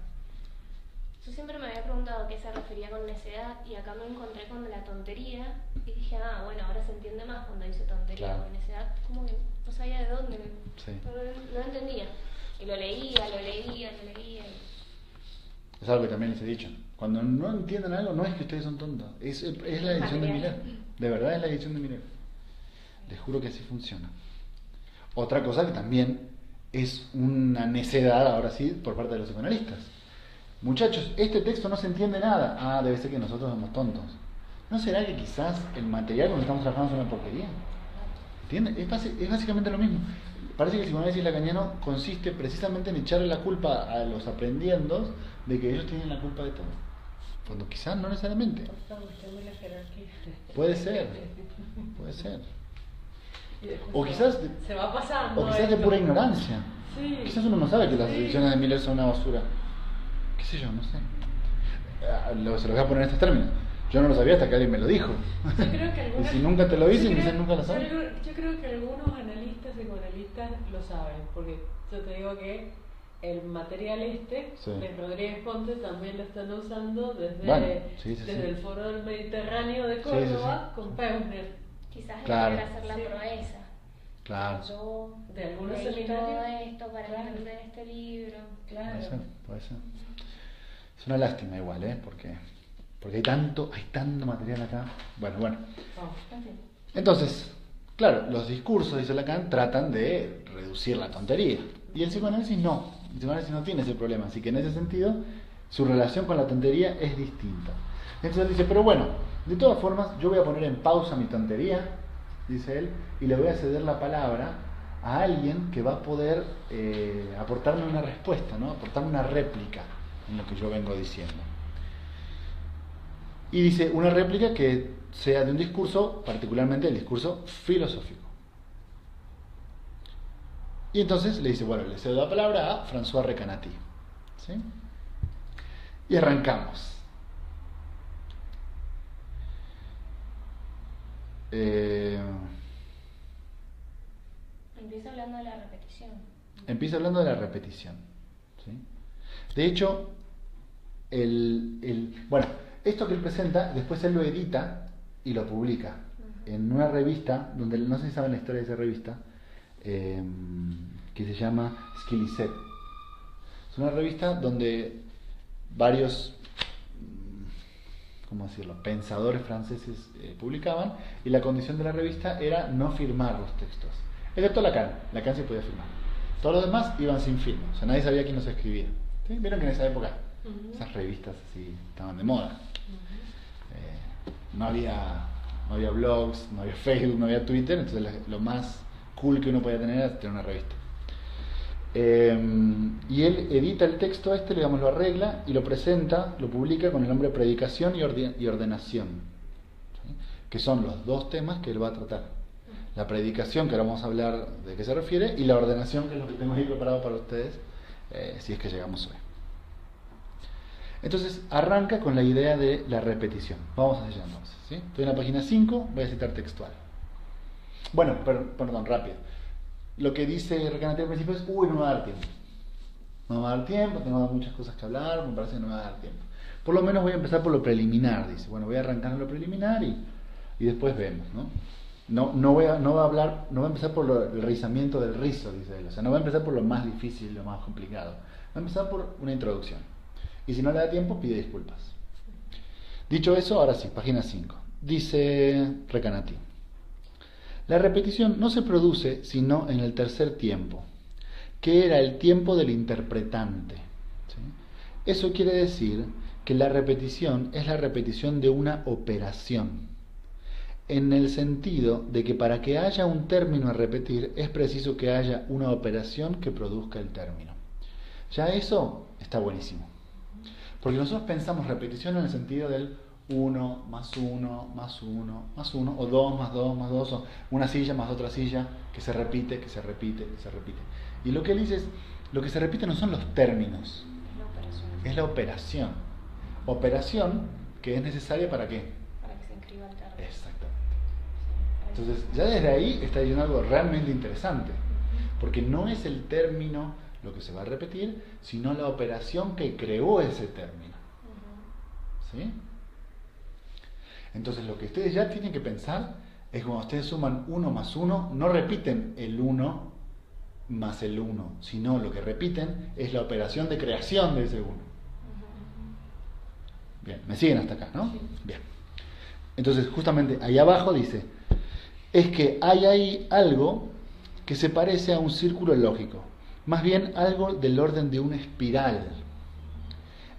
Yo siempre me había preguntado a qué se refería con necedad y acá me encontré con la tontería y dije, bueno, ahora se entiende más cuando dice tontería. Claro. Con necedad, como que no sabía de dónde, Sí. no entendía. Y lo leía. Es algo que también les he dicho. Cuando no entienden algo, no es que ustedes son tontos. Es la edición de Miller. De verdad es la edición de Miller. Les juro que así funciona. Otra cosa que también es una necedad, ahora sí, por parte de los psicoanalistas. Muchachos, este texto no se entiende nada. Debe ser que nosotros somos tontos. ¿No será que quizás el material con el que estamos trabajando es una porquería? ¿Entienden? Es básicamente lo mismo. Parece que el psicoanálisis lacaniano consiste precisamente en echarle la culpa a los aprendiendos de que ellos tienen la culpa de todo. cuando quizás no necesariamente. Por cuestión de la jerarquía. Puede ser, puede ser. Y después O quizás, se va pasando. o quizás de esto. pura ignorancia. Sí. Quizás uno no sabe que las Sí. ediciones de Miller son una basura. ¿Qué sé yo? No sé. Se lo voy a poner en estos términos. Yo no lo sabía hasta que alguien me lo dijo. Yo creo que Y algunas, si nunca te lo dicen, yo creo- quizás nunca lo sabes. Yo creo que algunos analistas psicoanalistas lo saben, porque yo te digo que el material Sí. de Rodríguez Ponte también lo están usando desde, Bueno, sí, sí, desde sí. el Foro del Mediterráneo de Sí, sí, Córdoba con Peusner. Quizás Claro. es hacer la Sí. proeza. Claro. Yo De algunos leí seminarios. todo esto para Claro. entender este libro. Claro. Puede ser, puede ser. Es una lástima igual, porque hay tanto material acá. Bueno. Oh, en fin. Entonces, claro, los discursos, dice Lacan, tratan de reducir la tontería. Y el psicoanálisis no. El psicoanálisis no tiene ese problema. Así que en ese sentido, su relación con la tontería es distinta. Entonces él dice, pero bueno, de todas formas, yo voy a poner en pausa mi tontería, dice él, y le voy a ceder la palabra a alguien que va a poder aportarme una respuesta, ¿no? Aportarme una réplica en lo que yo vengo diciendo. Y dice una réplica que sea de un discurso, particularmente el discurso filosófico. Y entonces le dice, bueno, le cedo la palabra a François Recanati. ¿Sí? Y arrancamos. Empieza hablando de la repetición. Empieza hablando de la repetición. ¿Sí? De hecho, bueno, esto que él presenta, después él lo edita y lo publica en una revista, donde no sé si saben la historia de esa revista, que se llama Skilicet. Es una revista donde varios, ¿cómo decirlo?, pensadores franceses publicaban, y la condición de la revista era no firmar los textos, excepto Lacan. Lacan se podía firmar. Todos los demás iban sin firma, o sea, nadie sabía quién los escribía. ¿Sí? Vieron que en esa época esas revistas así estaban de moda. No había blogs, no había Facebook, no había Twitter, entonces lo más cool que uno podía tener era tener una revista. Y él edita el texto digamos, lo arregla y lo presenta, lo publica con el nombre Predicación y Ordenación, ¿sí? Que son los dos temas que él va a tratar. La predicación, que ahora vamos a hablar de qué se refiere, y la ordenación, que es lo que tengo ahí preparado para ustedes, si es que llegamos hoy. Entonces arranca con la idea de la repetición. Vamos allá entonces, ¿sí? Estoy en la página 5, voy a citar textual. Bueno, perdón, rápido. Lo que dice Recanati al principio es, no me va a dar tiempo. No me va a dar tiempo, tengo muchas cosas que hablar, me parece que no me va a dar tiempo. Por lo menos voy a empezar por lo preliminar, dice. Bueno, voy a arrancar en lo preliminar y después vemos, ¿no? No va a empezar por el rizamiento del rizo, dice él. O sea, no va a empezar por lo más difícil, lo más complicado. Va a empezar por una introducción. Y si no le da tiempo, pide disculpas. Dicho eso, ahora sí, página 5. Dice Recanati: la repetición no se produce sino en el tercer tiempo, que era el tiempo del interpretante. ¿Sí? Eso quiere decir que la repetición es la repetición de una operación, en el sentido de que para que haya un término a repetir es preciso que haya una operación que produzca el término. Ya eso está buenísimo, porque nosotros pensamos repetición en el sentido del 1 más 1 más 1 más 1, o 2 más 2 más 2, o una silla más otra silla, que se repite, que se repite, que se repite. Y lo que él dice es, lo que se repite no son los términos, es la operación. Operación que es necesaria ¿para qué? Para que se inscriba el término. Exactamente. Entonces, ya desde ahí está diciendo algo realmente interesante, porque no es el término lo que se va a repetir, sino la operación que creó ese término. ¿Sí? Entonces, lo que ustedes ya tienen que pensar es que cuando ustedes suman 1 más 1, no repiten el 1 más el 1, sino lo que repiten es la operación de creación de ese 1. Bien, ¿me siguen hasta acá, no? Bien. Entonces, justamente ahí abajo dice, es que hay ahí algo que se parece a un círculo lógico, más bien algo del orden de una espiral,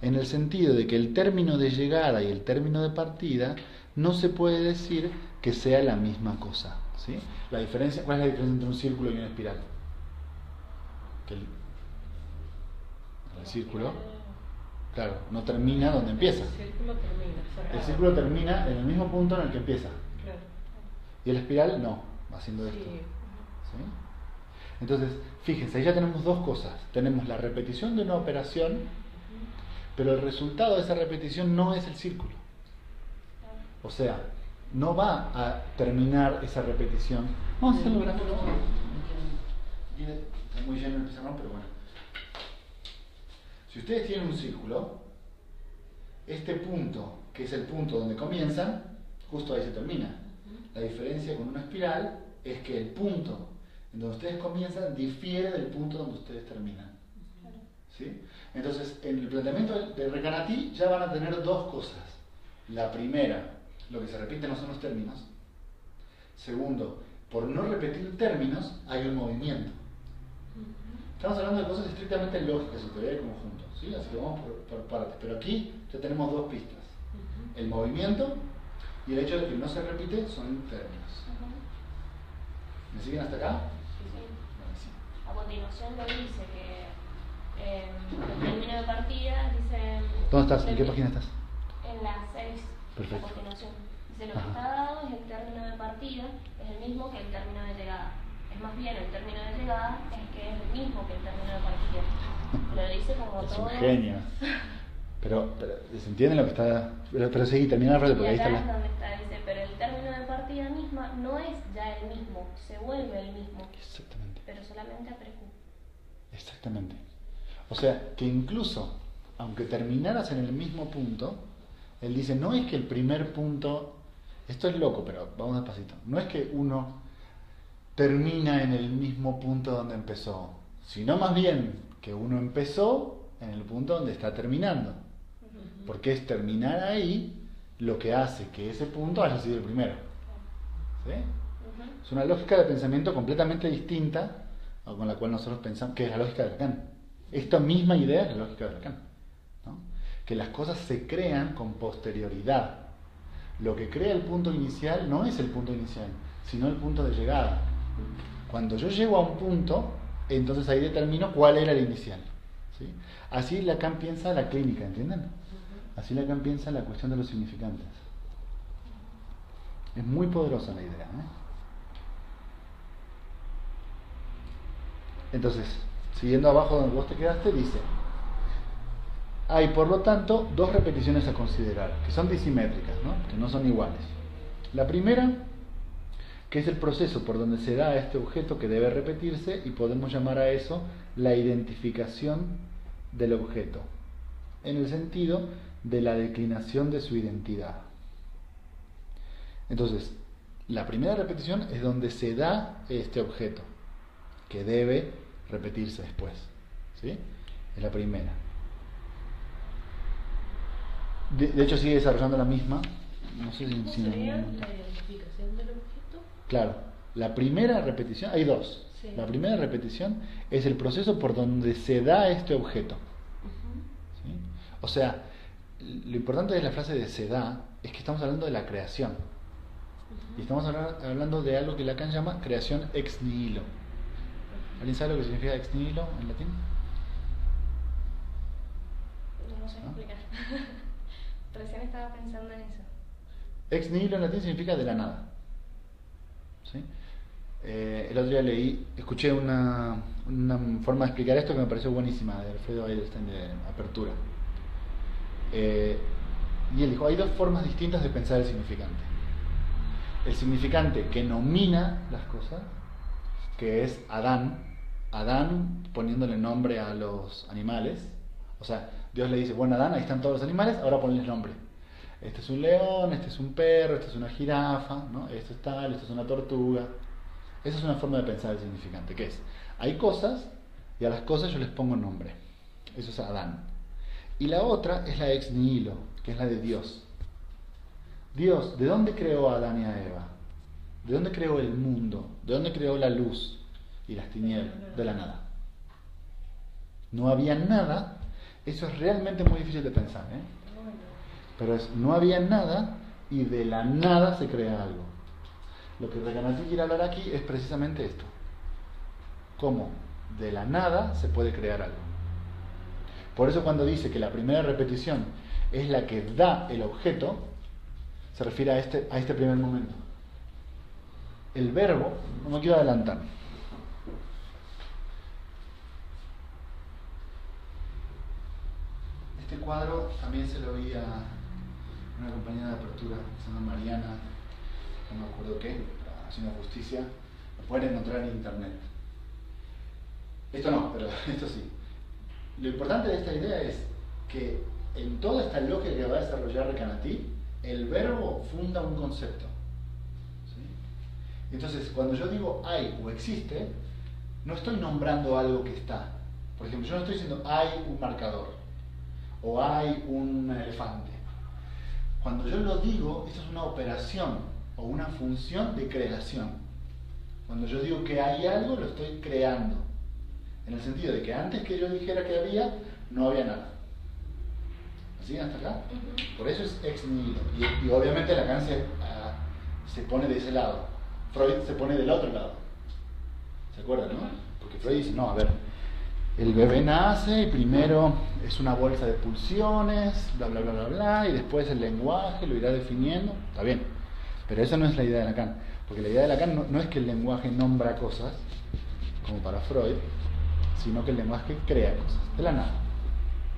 en el sentido de que el término de llegada y el término de partida no se puede decir que sea la misma cosa, ¿sí? ¿Cuál es la diferencia entre un círculo y una espiral? Que el círculo, Claro, no termina donde empieza. El círculo termina, cerrado. El círculo termina en el mismo punto en el que empieza. Claro. Y el espiral no, va haciendo esto. Sí. ¿Sí? Entonces, fíjense, ahí ya tenemos dos cosas. Tenemos la repetición de una operación, pero el resultado de esa repetición no es el círculo. O sea, no va a terminar esa repetición. Vamos a hacerlo grande. Está muy lleno el pizarrón, pero bueno. Si ustedes tienen un círculo, este punto, que es el punto donde comienzan, justo ahí se termina. La diferencia con una espiral es que el punto en donde ustedes comienzan difiere del punto donde ustedes terminan. ¿Sí? Entonces, en el planteamiento de Recanati ya van a tener dos cosas. La primera, lo que se repite no son los términos. Segundo, por no repetir términos hay un movimiento. Estamos hablando de cosas estrictamente lógicas y teoría de conjunto, ¿sí? Así que vamos por partes. Pero aquí ya tenemos dos pistas. El movimiento y el hecho de que no se repite son términos. ¿Me siguen hasta acá? Sí. A continuación lo dice que el término de partida dice... ¿Dónde estás? ¿En qué página estás? En la 6. Perfecto. A continuación. Dice, lo que está dado es el término de partida, es el mismo que el término de llegada. Es más bien, el término de llegada es que es el mismo que el término de partida. Lo dice como Es todo... un genio. Pero ¿se entiende lo que está...? Pero seguí, termina la frase porque ahí acá está es la... donde está, dice, pero el término de partida misma no es ya el mismo, se vuelve el mismo. Exactamente. Pero solamente a precu. Exactamente. O sea, que incluso, aunque terminaras en el mismo punto, él dice, no es que el primer punto... Esto es loco, pero vamos despacito. No es que uno termina en el mismo punto donde empezó, sino más bien que uno empezó en el punto donde está terminando. Porque es terminar ahí lo que hace que ese punto haya sido el primero. ¿Sí? Es una lógica de pensamiento completamente distinta a con la cual nosotros pensamos, que es la lógica de Lacan. Esta misma idea es la lógica de Lacan, ¿no? Que las cosas se crean con posterioridad. Lo que crea el punto inicial no es el punto inicial, sino el punto de llegada. Cuando yo llego a un punto, entonces ahí determino cuál era el inicial. ¿Sí? Así Lacan piensa la clínica, ¿entienden? Así Lacan piensa la cuestión de los significantes. Es muy poderosa la idea, ¿eh? Entonces, siguiendo abajo donde vos te quedaste, dice: hay, por lo tanto, dos repeticiones a considerar, que son disimétricas, ¿no? Que no son iguales. La primera, que es el proceso por donde se da este objeto que debe repetirse, y podemos llamar a eso la identificación del objeto, en el sentido de la declinación de su identidad. Entonces, la primera repetición es donde se da este objeto, que debe repetirse después, ¿sí? Es la primera. De hecho sigue desarrollando la misma. No sé ¿Cómo si sería la identificación del objeto? Claro, la primera repetición, hay dos. Sí. La primera repetición es el proceso por donde se da este objeto. ¿Sí? O sea, lo importante de la frase de se da es que estamos hablando de la creación. Y estamos hablando de algo que Lacan llama creación ex nihilo. ¿Alguien sabe lo que significa ex nihilo en latín? No sé explicar. Recién estaba pensando en eso. Ex nihilo en latín significa de la nada. ¿Sí? El otro día escuché una forma de explicar esto que me pareció buenísima, de Alfredo Edelstein, de Apertura. Y él dijo, hay dos formas distintas de pensar el significante. El significante que nomina las cosas, que es Adán poniéndole nombre a los animales. O sea, Dios le dice, bueno Adán, ahí están todos los animales, ahora ponles nombre. Este es un león, este es un perro, este es una jirafa, ¿no? Esto es tal, esto es una tortuga. Esa es una forma de pensar el significante, que es, hay cosas y a las cosas yo les pongo nombre. Eso es Adán. Y la otra es la ex nihilo, que es la de Dios. Dios, ¿de dónde creó a Adán y a Eva? ¿De dónde creó el mundo? ¿De dónde creó la luz y las tinieblas? De la nada. No había nada. Eso es realmente muy difícil de pensar, ¿eh? Pero no había nada y de la nada se crea algo. Lo que Recanati quiere hablar aquí es precisamente esto. Cómo de la nada se puede crear algo. Por eso cuando dice que la primera repetición es la que da el objeto, se refiere a este primer momento. El verbo, no me quiero adelantar. Este cuadro también se lo vi a una compañera de apertura, se llama Mariana, no me acuerdo qué, haciendo justicia, lo pueden encontrar en internet. Esto no, pero esto sí. Lo importante de esta idea es que en toda esta lógica que va a desarrollar Recanati, el verbo funda un concepto. ¿Sí? Entonces, cuando yo digo hay o existe, no estoy nombrando algo que está. Por ejemplo, yo no estoy diciendo hay un marcador o hay un elefante. Cuando yo lo digo, esto es una operación o una función de creación. Cuando yo digo que hay algo, lo estoy creando. En el sentido de que antes que yo dijera que había, no había nada. ¿Así hasta acá? Por eso es ex nihilo. Y obviamente Lacan se pone de ese lado. Freud se pone del otro lado. ¿Se acuerdan, no? Porque Freud dice, no, a ver, el bebé nace y primero es una bolsa de pulsiones, bla, bla, bla, bla, bla, y después el lenguaje lo irá definiendo. Está bien. Pero esa no es la idea de Lacan. Porque la idea de Lacan no es que el lenguaje nombra cosas, como para Freud, sino que el lenguaje crea cosas, de la nada.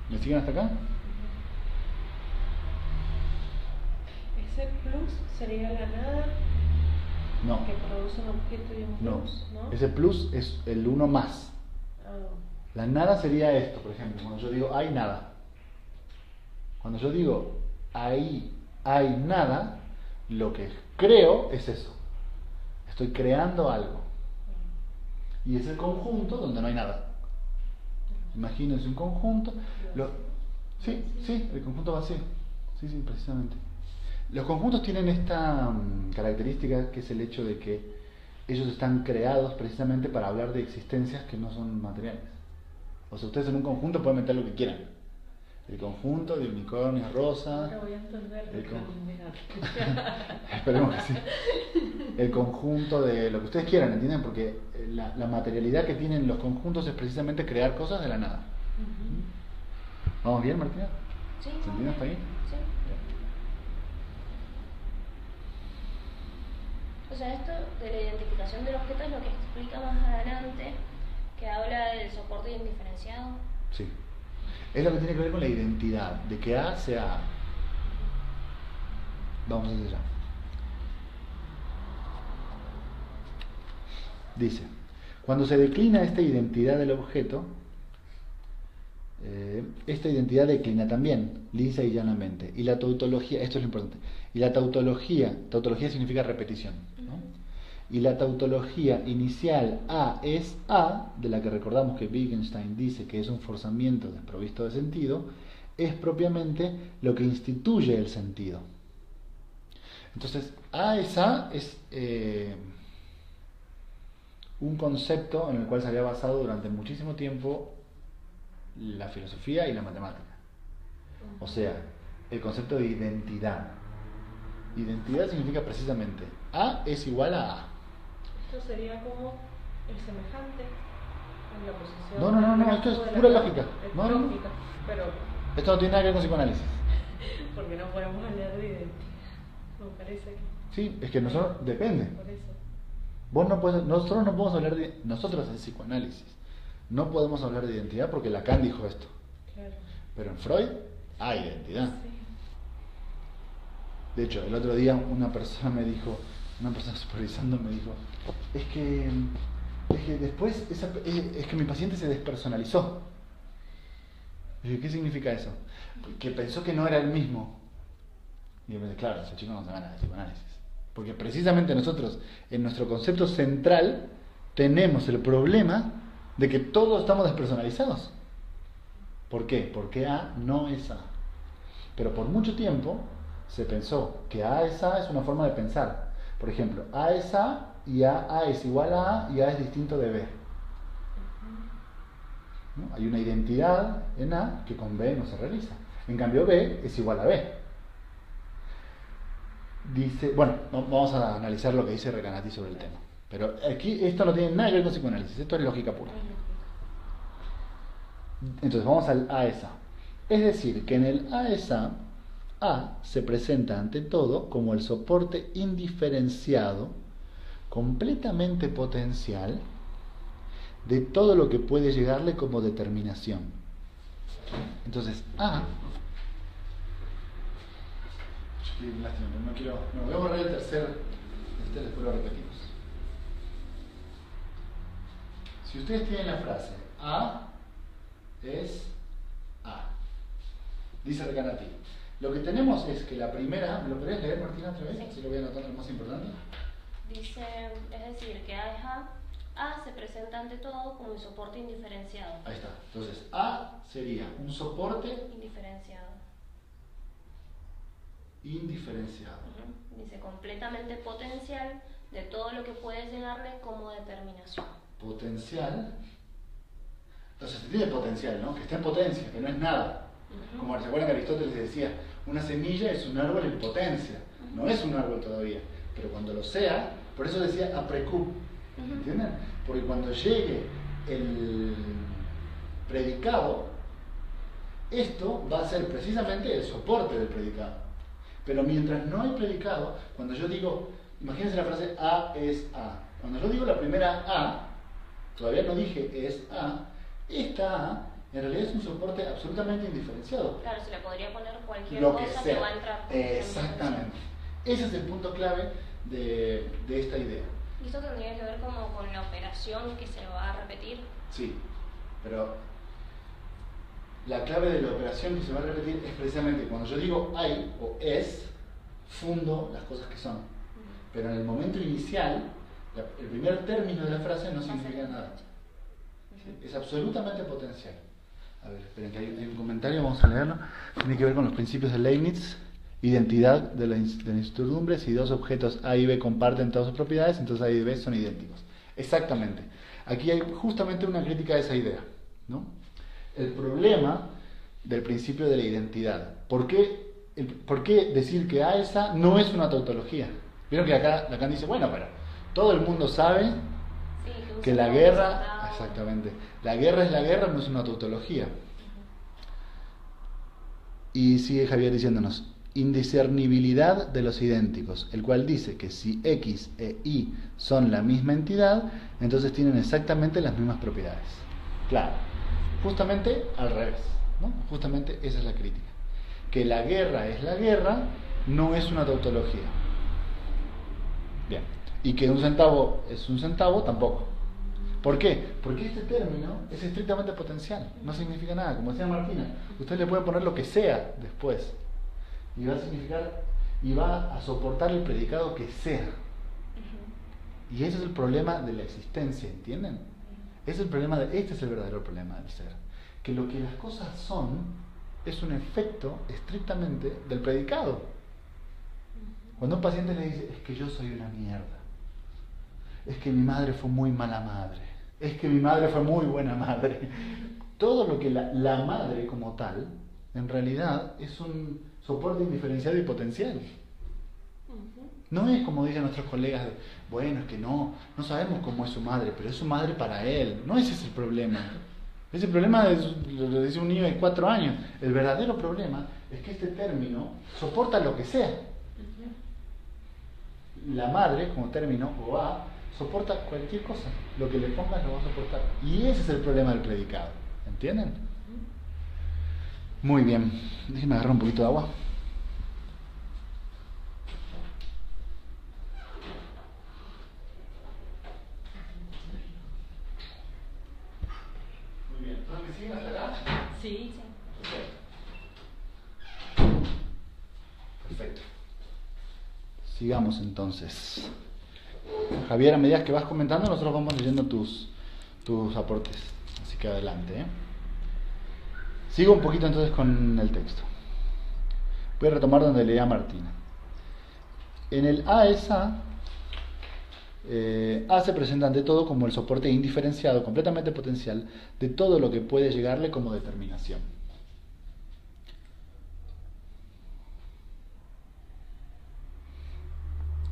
¿Me siguen hasta acá? Ese plus sería la nada No. que produce un objeto y un plus, ¿no? Ese plus es el uno más. Oh. La nada sería esto, por ejemplo, cuando yo digo hay nada. Cuando yo digo ahí hay nada, lo que creo es eso. Estoy creando algo. Y es el conjunto donde no hay nada. Imagínense un conjunto. Sí, el conjunto vacío. Sí, precisamente. Los conjuntos tienen esta característica, que es el hecho de que ellos están creados precisamente para hablar de existencias que no son materiales. O sea, ustedes en un conjunto pueden meter lo que quieran. El conjunto de unicornios rosa. Ahora voy a entender. Esperemos que sí. El conjunto de lo que ustedes quieran, ¿entienden? Porque la materialidad que tienen los conjuntos es precisamente crear cosas de la nada. ¿Vamos bien, Martina? Sí. ¿Se entiende hasta ahí? Sí. O sea, esto de la identificación del objeto es lo que explica más adelante, que habla del soporte indiferenciado. Sí. Es lo que tiene que ver con la identidad, de que A sea A. Vamos a hacer ya. Dice, cuando se declina esta identidad del objeto, esta identidad declina también, lisa y llanamente. Y la tautología, esto es lo importante, y la tautología significa repetición, ¿no? Y la tautología inicial A es A, de la que recordamos que Wittgenstein dice que es un forzamiento desprovisto de sentido, es propiamente lo que instituye el sentido. Entonces, A es un concepto en el cual se había basado durante muchísimo tiempo la filosofía y la matemática. O sea, el concepto de identidad. Identidad significa precisamente A es igual a A. Esto sería como el semejante en la posición. No, esto es pura lógica. Es No. lógica, pero. Esto no tiene nada que ver con psicoanálisis. Porque no podemos hablar de identidad. Me parece que. Sí, es que nosotros, depende. Por eso. Nosotros no podemos hablar de. Nosotros en psicoanálisis no podemos hablar de identidad porque Lacan dijo esto. Claro. Pero en Freud hay identidad. Sí. De hecho, el otro día una persona supervisando me dijo, es que después es que mi paciente se despersonalizó. Y yo, ¿qué significa eso? Que pensó que no era el mismo. Y yo pensé, claro, ese chico no sabe nada de psicoanálisis. Porque precisamente nosotros, en nuestro concepto central, tenemos el problema de que todos estamos despersonalizados. ¿Por qué? Porque A no es A. Pero por mucho tiempo se pensó que A es A es una forma de pensar. Por ejemplo, A es A y A es igual a A y A es distinto de B. ¿No? Hay una identidad en A que con B no se realiza. En cambio B es igual a B. Dice, bueno, vamos a analizar lo que dice Recanati sobre el tema. Pero aquí esto no tiene nada que ver con psicoanálisis, esto es lógica pura. Entonces vamos al A es A. Es decir, que en el A es A se presenta ante todo como el soporte indiferenciado, completamente potencial, de todo lo que puede llegarle como determinación. Entonces A... No, voy a borrar el tercer, después lo repetimos. Si ustedes tienen la frase A es A, dice Recanati, lo que tenemos es que la primera, ¿me lo podrías leer, Martina, otra vez? Sí. Así lo voy anotando, lo más importante. Dice, es decir, que A es A se presenta ante todo como un soporte indiferenciado. Ahí está. Entonces, A sería un soporte Indiferenciado. indiferenciado. Dice, completamente potencial de todo lo que puede llegarle como determinación. Potencial. Entonces, se tiene potencial, ¿no? Que está en potencia, que no es nada. Como se acuerdan que Aristóteles decía, una semilla es un árbol en potencia. No es un árbol todavía. Pero cuando lo sea, por eso decía aprecub. ¿Entienden? Porque cuando llegue el predicado, esto va a ser precisamente el soporte del predicado. Pero mientras no hay predicado, cuando yo digo, imagínense la frase A es A. Cuando yo digo la primera A, todavía no dije es A, esta A en realidad es un soporte absolutamente indiferenciado. Claro, se le podría poner cualquier Lo que cosa sea. que va a entrar. Exactamente. Ese es el punto clave de esta idea. ¿Y esto tendría que ver como con la operación que se va a repetir? Sí, pero la clave de la operación que se va a repetir es precisamente cuando yo digo hay o es, fundo las cosas que son. Pero en el momento inicial, el primer término de la frase no significa nada. Es absolutamente potencial. A ver, esperen que hay un comentario, vamos a leerlo. Tiene que ver con los principios de Leibniz. Identidad de las incertidumbres. Si dos objetos A y B comparten todas sus propiedades, entonces A y B son idénticos. Exactamente. Aquí hay justamente una crítica a esa idea, ¿no? El problema del principio de la identidad. ¿Por qué decir que A es A no es una tautología? Vieron que acá Lacan dice, bueno, pero todo el mundo sabe que la guerra, exactamente, la guerra es la guerra, no es una tautología. Y sigue Javier diciéndonos, indiscernibilidad de los idénticos, el cual dice que si X e Y son la misma entidad, entonces tienen exactamente las mismas propiedades. Claro, justamente al revés, ¿no? Justamente esa es la crítica. Que la guerra es la guerra, no es una tautología. Bien. Y que un centavo es un centavo, tampoco. ¿Por qué? Porque este término es estrictamente potencial, no significa nada. Como decía Martina, usted le puede poner lo que sea después y va a significar, y va a soportar el predicado que sea. Y ese es el problema de la existencia, ¿entienden? Este es el verdadero problema del ser. Que lo que las cosas son es un efecto estrictamente del predicado. Cuando un paciente le dice, es que yo soy una mierda, es que mi madre fue muy mala madre, es que mi madre fue muy buena madre, todo lo que la madre como tal, en realidad es un soporte indiferenciado y potencial. No es como dicen nuestros colegas, bueno, es que no sabemos cómo es su madre, pero es su madre para él. No ese es el problema. Ese problema lo dice un niño de 4 años. El verdadero problema es que este término soporta lo que sea. La madre, como término, o A, soporta cualquier cosa. Lo que le pongas lo va a soportar. Y ese es el problema del predicado. ¿Entienden? Muy bien. Déjenme agarrar un poquito de agua. Muy bien. ¿Todos me siguen hasta acá? Sí. Perfecto. Sigamos entonces. Javier, a medida que vas comentando, nosotros vamos leyendo tus aportes. Así que adelante. Sigo un poquito entonces con el texto. Voy a retomar donde leía Martina. En el A es A se presenta ante todo como el soporte indiferenciado, completamente potencial, de todo lo que puede llegarle como determinación.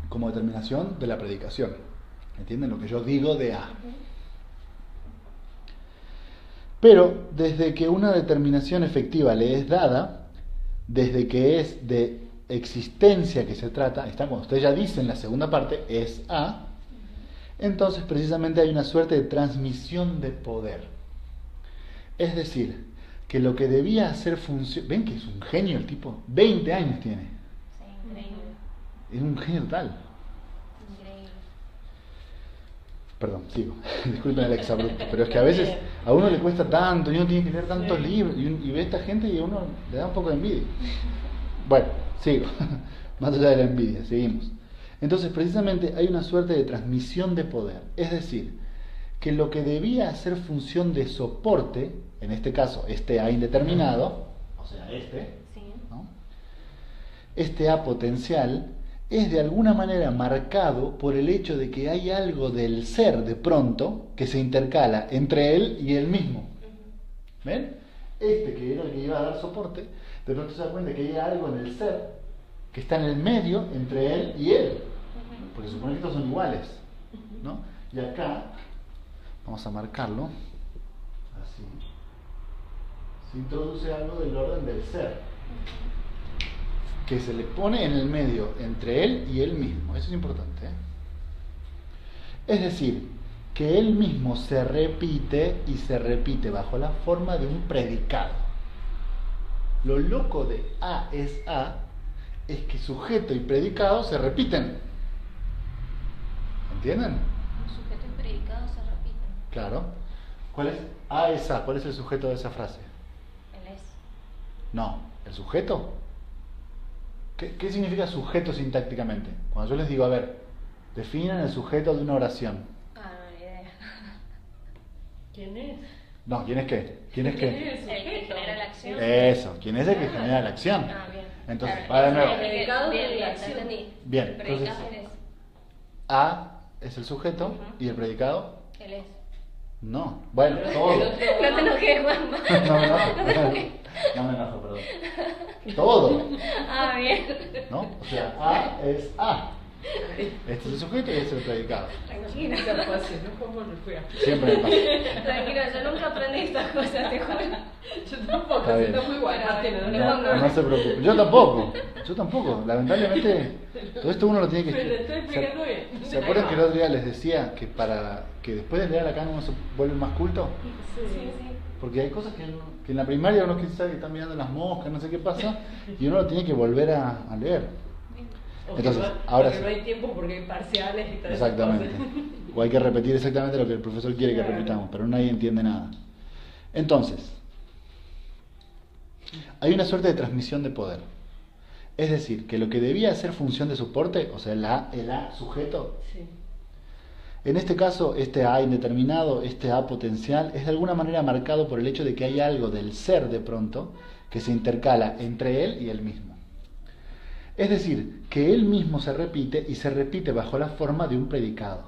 Como determinación de la predicación. ¿Entienden lo que yo digo de A? Pero desde que una determinación efectiva le es dada, desde que es de existencia que se trata, está cuando usted ya dice en la segunda parte, es A, entonces precisamente hay una suerte de transmisión de poder. Es decir, que lo que debía hacer función... ¿Ven que es un genio el tipo? 20 años tiene. Sí, increíble. Es un genio total. Increíble. Perdón, sigo. Disculpen el exabrupto, pero es que a veces a uno le cuesta tanto y uno tiene que leer tantos libros y ve a esta gente y a uno le da un poco de envidia. Bueno, sigo. Más allá de la envidia, seguimos. Entonces, precisamente hay una suerte de transmisión de poder. Es decir, que lo que debía hacer función de soporte, en este caso este A indeterminado, o sea, Sí. ¿no? Este A potencial, es de alguna manera marcado por el hecho de que hay algo del ser de pronto que se intercala entre él y él mismo. ¿Ven? Este que era el que iba a dar soporte, de pronto se da cuenta que hay algo en el ser que está en el medio entre él y él, porque supone que estos son iguales, ¿no? Y acá vamos a marcarlo así, se introduce algo del orden del ser que se le pone en el medio entre él y él mismo. Eso es importante, ¿eh? Es decir, que él mismo se repite y se repite bajo la forma de un predicado. Lo loco de A es A es que sujeto y predicado se repiten. ¿Entienden? Sujeto y predicado se repiten. Claro. ¿Cuál es A es A? ¿Cuál es el sujeto de esa frase? El es. No, ¿el sujeto? ¿Qué significa sujeto sintácticamente? Cuando yo les digo, a ver, definan el sujeto de una oración. Ah, no, ni idea. ¿Quién es? No, ¿quién es qué? ¿Quién es qué? el El que genera la acción. Eso, ¿quién es el que genera la acción? Ah, bien. Entonces, Claro, va de el nuevo. predicado bien, de la bien, acción. entendí. Bien, El predicado entonces- es. A es el sujeto Ujú. y el predicado, Él es. no. Bueno, todo. No te enojes, Juanma. No me enojo, no me enojo, perdón. Todo, Ah, bien. ¿no? O sea, A es A. Este es el sujeto y este es el predicado. Tranquilo. Nunca pase, ¿no? ¿Cómo nos fue? Siempre me pasa. Tranquilo, yo nunca aprendí estas cosas, te juro. Yo tampoco, Está se bien. está muy guay, Martina, No se preocupe. Yo tampoco. Lamentablemente, todo esto uno lo tiene que Pero estoy explicando bien. ¿Se acuerdan que el otro día les decía que para que después de leer a Lacan uno se vuelve más culto? Sí, sí. Porque hay cosas que en la primaria uno quizás que está mirando las moscas, no sé qué pasa, y uno lo tiene que volver a leer. O Entonces, que no, ahora porque sí. no hay tiempo porque hay parciales y todas esas Exactamente. cosas. O hay que repetir exactamente lo que el profesor quiere que Claro. repitamos, pero nadie entiende nada. Entonces, hay una suerte de transmisión de poder. Es decir, que lo que debía ser función de soporte, o sea, el A sujeto, Sí. en este caso, este A indeterminado, este A potencial, es de alguna manera marcado por el hecho de que hay algo del ser de pronto que se intercala entre él y él mismo. Es decir, que él mismo se repite y se repite bajo la forma de un predicado.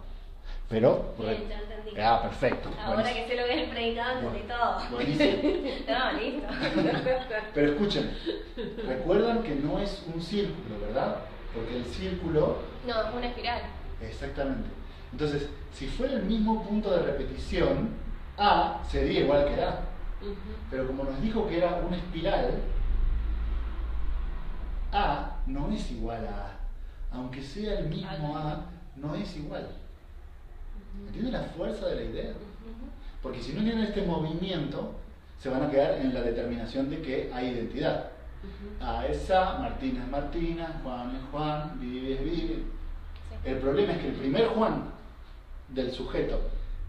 Pero... Bien, ya entendí. perfecto. Ahora buenísimo. que sé lo que es el predicado, entendí todo. Buenísimo. No, listo. Pero escuchen, recuerdan que no es un círculo, ¿verdad? Porque el círculo... No, es una espiral. Exactamente. Entonces, si fuera el mismo punto de repetición, A sería igual que A. Pero como nos dijo que era una espiral, A no es igual a A. Aunque sea el mismo A, no es igual. ¿Entienden la fuerza de la idea? Porque si no tienen este movimiento, se van a quedar en la determinación de que hay identidad. A es A, Martina es Martina, Juan es Juan, Vivi es Vivi. El problema es que el primer Juan del sujeto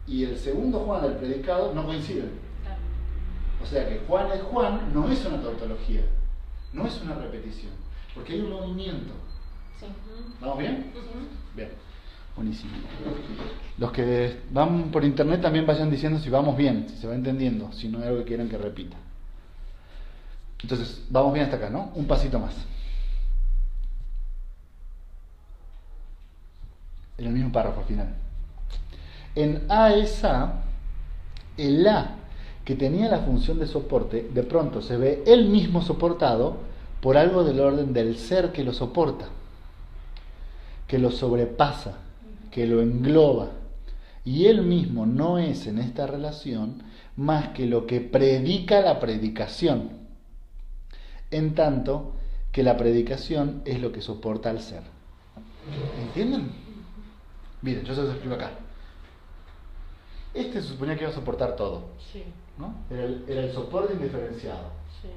y el segundo Juan del predicado no coinciden. Claro. O sea que Juan es Juan no es una tautología, no es una repetición, porque hay un movimiento. Sí. ¿Vamos bien? Bien, buenísimo. Los que van por internet también vayan diciendo si vamos bien, si se va entendiendo, si no hay algo que quieran que repita. Entonces, vamos bien hasta acá, ¿no? Un pasito más. En el mismo párrafo final. En A es A, el A que tenía la función de soporte, de pronto se ve él mismo soportado por algo del orden del ser que lo soporta, que lo sobrepasa, que lo engloba. Y él mismo no es en esta relación más que lo que predica la predicación, en tanto que la predicación es lo que soporta al ser. ¿Entienden? Miren, yo se los explico acá. Este se suponía que iba a soportar todo, Sí. ¿no? Era el soporte indiferenciado. Sí.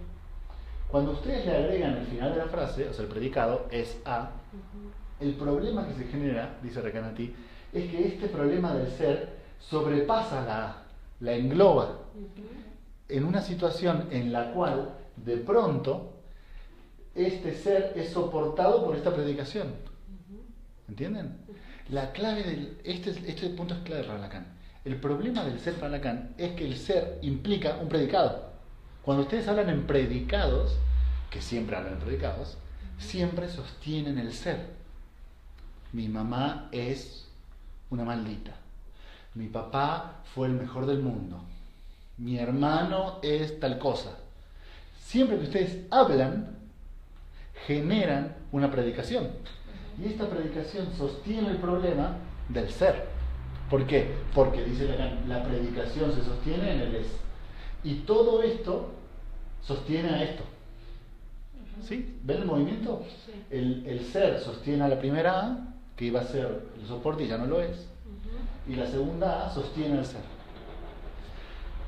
Cuando ustedes le agregan el final de la frase, o sea, el predicado es a, el problema que se genera, dice Recanati, es que este problema del ser sobrepasa la engloba en una situación en la cual de pronto este ser es soportado por esta predicación. ¿Entienden? La clave del este punto es clave para Lacan. El problema del ser para Lacan es que el ser implica un predicado. Cuando ustedes hablan en predicados, que siempre hablan en predicados, siempre sostienen el ser. Mi mamá es una maldita. Mi papá fue el mejor del mundo. Mi hermano es tal cosa. Siempre que ustedes hablan, generan una predicación. Y esta predicación sostiene el problema del ser. ¿Por qué? Porque, dice Lacan, la predicación se sostiene en el es. Y todo esto sostiene a esto. ¿Sí? ¿Ven el movimiento? Sí. El ser sostiene a la primera A, que iba a ser el soporte y ya no lo es. Y la segunda A sostiene al ser.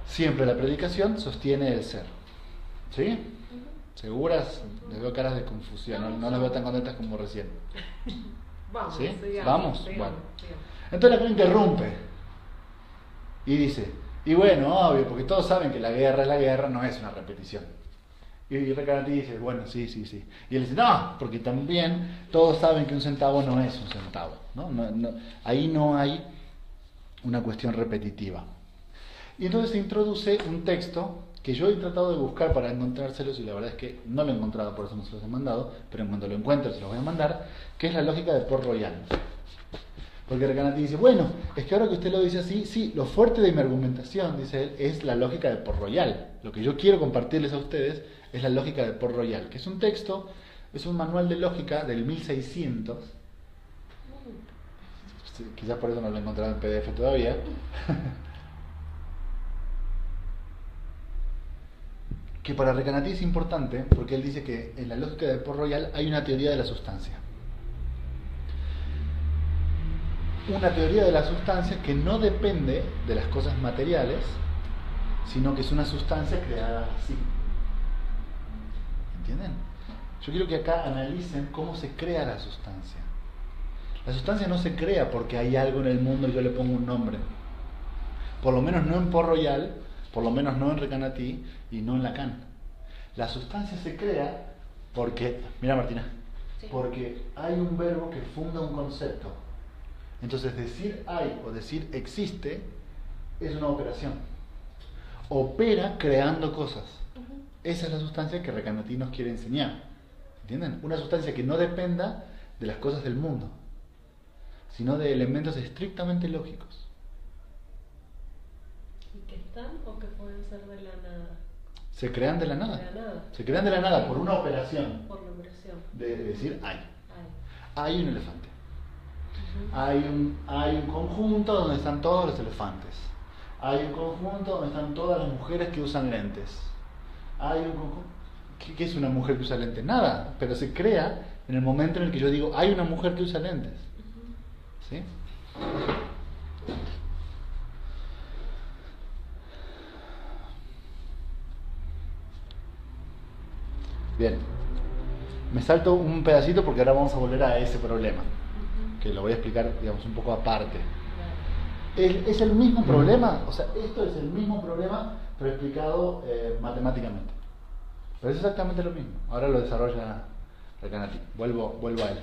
Siempre la predicación sostiene el ser. ¿Sí? ¿Seguras? Les veo caras de confusión, no las veo tan contentas como recién. Vamos, ¿Sí? sigamos, ¿Vamos? sigamos, Bueno. sigamos. Entonces Lacan interrumpe y dice, y bueno, obvio, porque todos saben que la guerra no es una repetición. Y Recanati dice, bueno, sí. Y él dice, no, porque también todos saben que un centavo no es un centavo, ¿no? Ahí no hay una cuestión repetitiva. Y entonces se introduce un texto que yo he tratado de buscar para encontrárselos y la verdad es que no lo he encontrado, por eso no se los he mandado, pero en cuanto lo encuentre se los voy a mandar, que es la lógica de Port-Royal. Porque Recanati dice, bueno, es que ahora que usted lo dice así, sí, lo fuerte de mi argumentación, dice él, es la lógica de Port-Royal. Lo que yo quiero compartirles a ustedes es la lógica de Port-Royal, que es un texto, es un manual de lógica del 1600. Sí, quizás por eso no lo he encontrado en PDF todavía. Que para Recanati es importante porque él dice que en la lógica de Port-Royal hay una teoría de la sustancia. Una teoría de la sustancia que no depende de las cosas materiales, sino que es una sustancia creada así. ¿Entienden? Yo quiero que acá analicen cómo se crea la sustancia. La sustancia no se crea porque hay algo en el mundo y yo le pongo un nombre. Por lo menos no en Port-Royal, por lo menos no en Recanati y no en Lacan. La sustancia se crea porque, mira Martina, Sí. porque hay un verbo que funda un concepto. Entonces decir hay o decir existe es una operación. Opera creando cosas. Esa es la sustancia que Recanati nos quiere enseñar. ¿Entienden? Una sustancia que no dependa de las cosas del mundo, sino de elementos estrictamente lógicos. ¿Y que están o que pueden ser de la nada? Se crean de la nada. De la nada. Se crean de la nada por una operación Por la operación. de decir hay. Ay. Hay un elefante. Hay un conjunto donde están todos los elefantes. Hay un conjunto donde están todas las mujeres que usan lentes. Hay un conjunto... ¿Qué es una mujer que usa lentes? Nada, pero se crea en el momento en el que yo digo hay una mujer que usa lentes. ¿Sí? Bien. Me salto un pedacito porque ahora vamos a volver a ese problema, que lo voy a explicar, digamos, un poco aparte. Es el mismo problema, o sea, esto es el mismo problema, pero explicado matemáticamente. Pero es exactamente lo mismo. Ahora lo desarrolla Recanati. Vuelvo a él.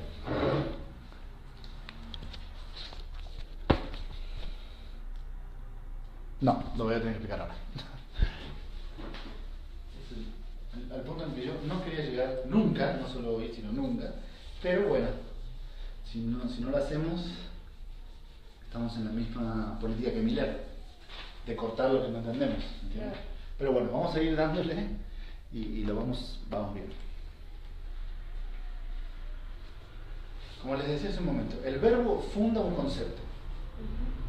No, lo voy a tener que explicar ahora. Al punto en que yo no quería llegar nunca, no solo hoy, sino nunca. Pero bueno, si no lo hacemos, estamos en la misma política que Miller, de cortar lo que no entendemos. ¿Entiendes? Pero bueno, vamos a seguir dándole y lo vamos viendo. Como les decía hace un momento, el verbo funda un concepto,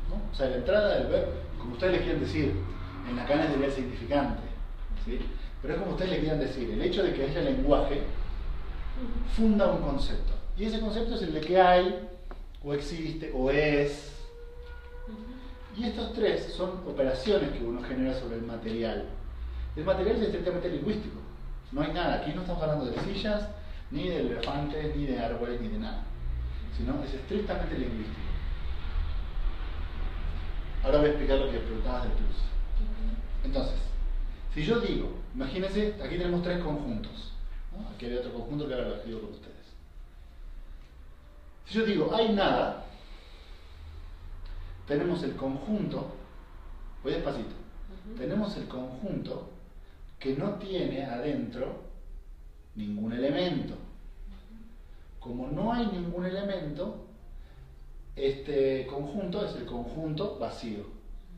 ¿no? O sea, la entrada del verbo, como ustedes le quieren decir, En Lacan sería el significante, ¿sí? Pero es como ustedes le quieran decir, el hecho de que haya lenguaje funda un concepto. Y ese concepto es el de que hay, o existe, o es. Y estos tres son operaciones que uno genera sobre el material. El material es estrictamente lingüístico. No hay nada. Aquí no estamos hablando de sillas, ni de elefantes, ni de árboles, ni de nada. Sino es estrictamente lingüístico. Ahora voy a explicar lo que preguntabas del plus. Entonces, si yo digo, imagínense, aquí tenemos tres conjuntos, ¿no? Aquí hay otro conjunto que ahora lo escribo con ustedes. Si yo digo, hay nada, tenemos el conjunto, voy despacito, tenemos el conjunto que no tiene adentro ningún elemento. Como no hay ningún elemento, este conjunto es el conjunto vacío,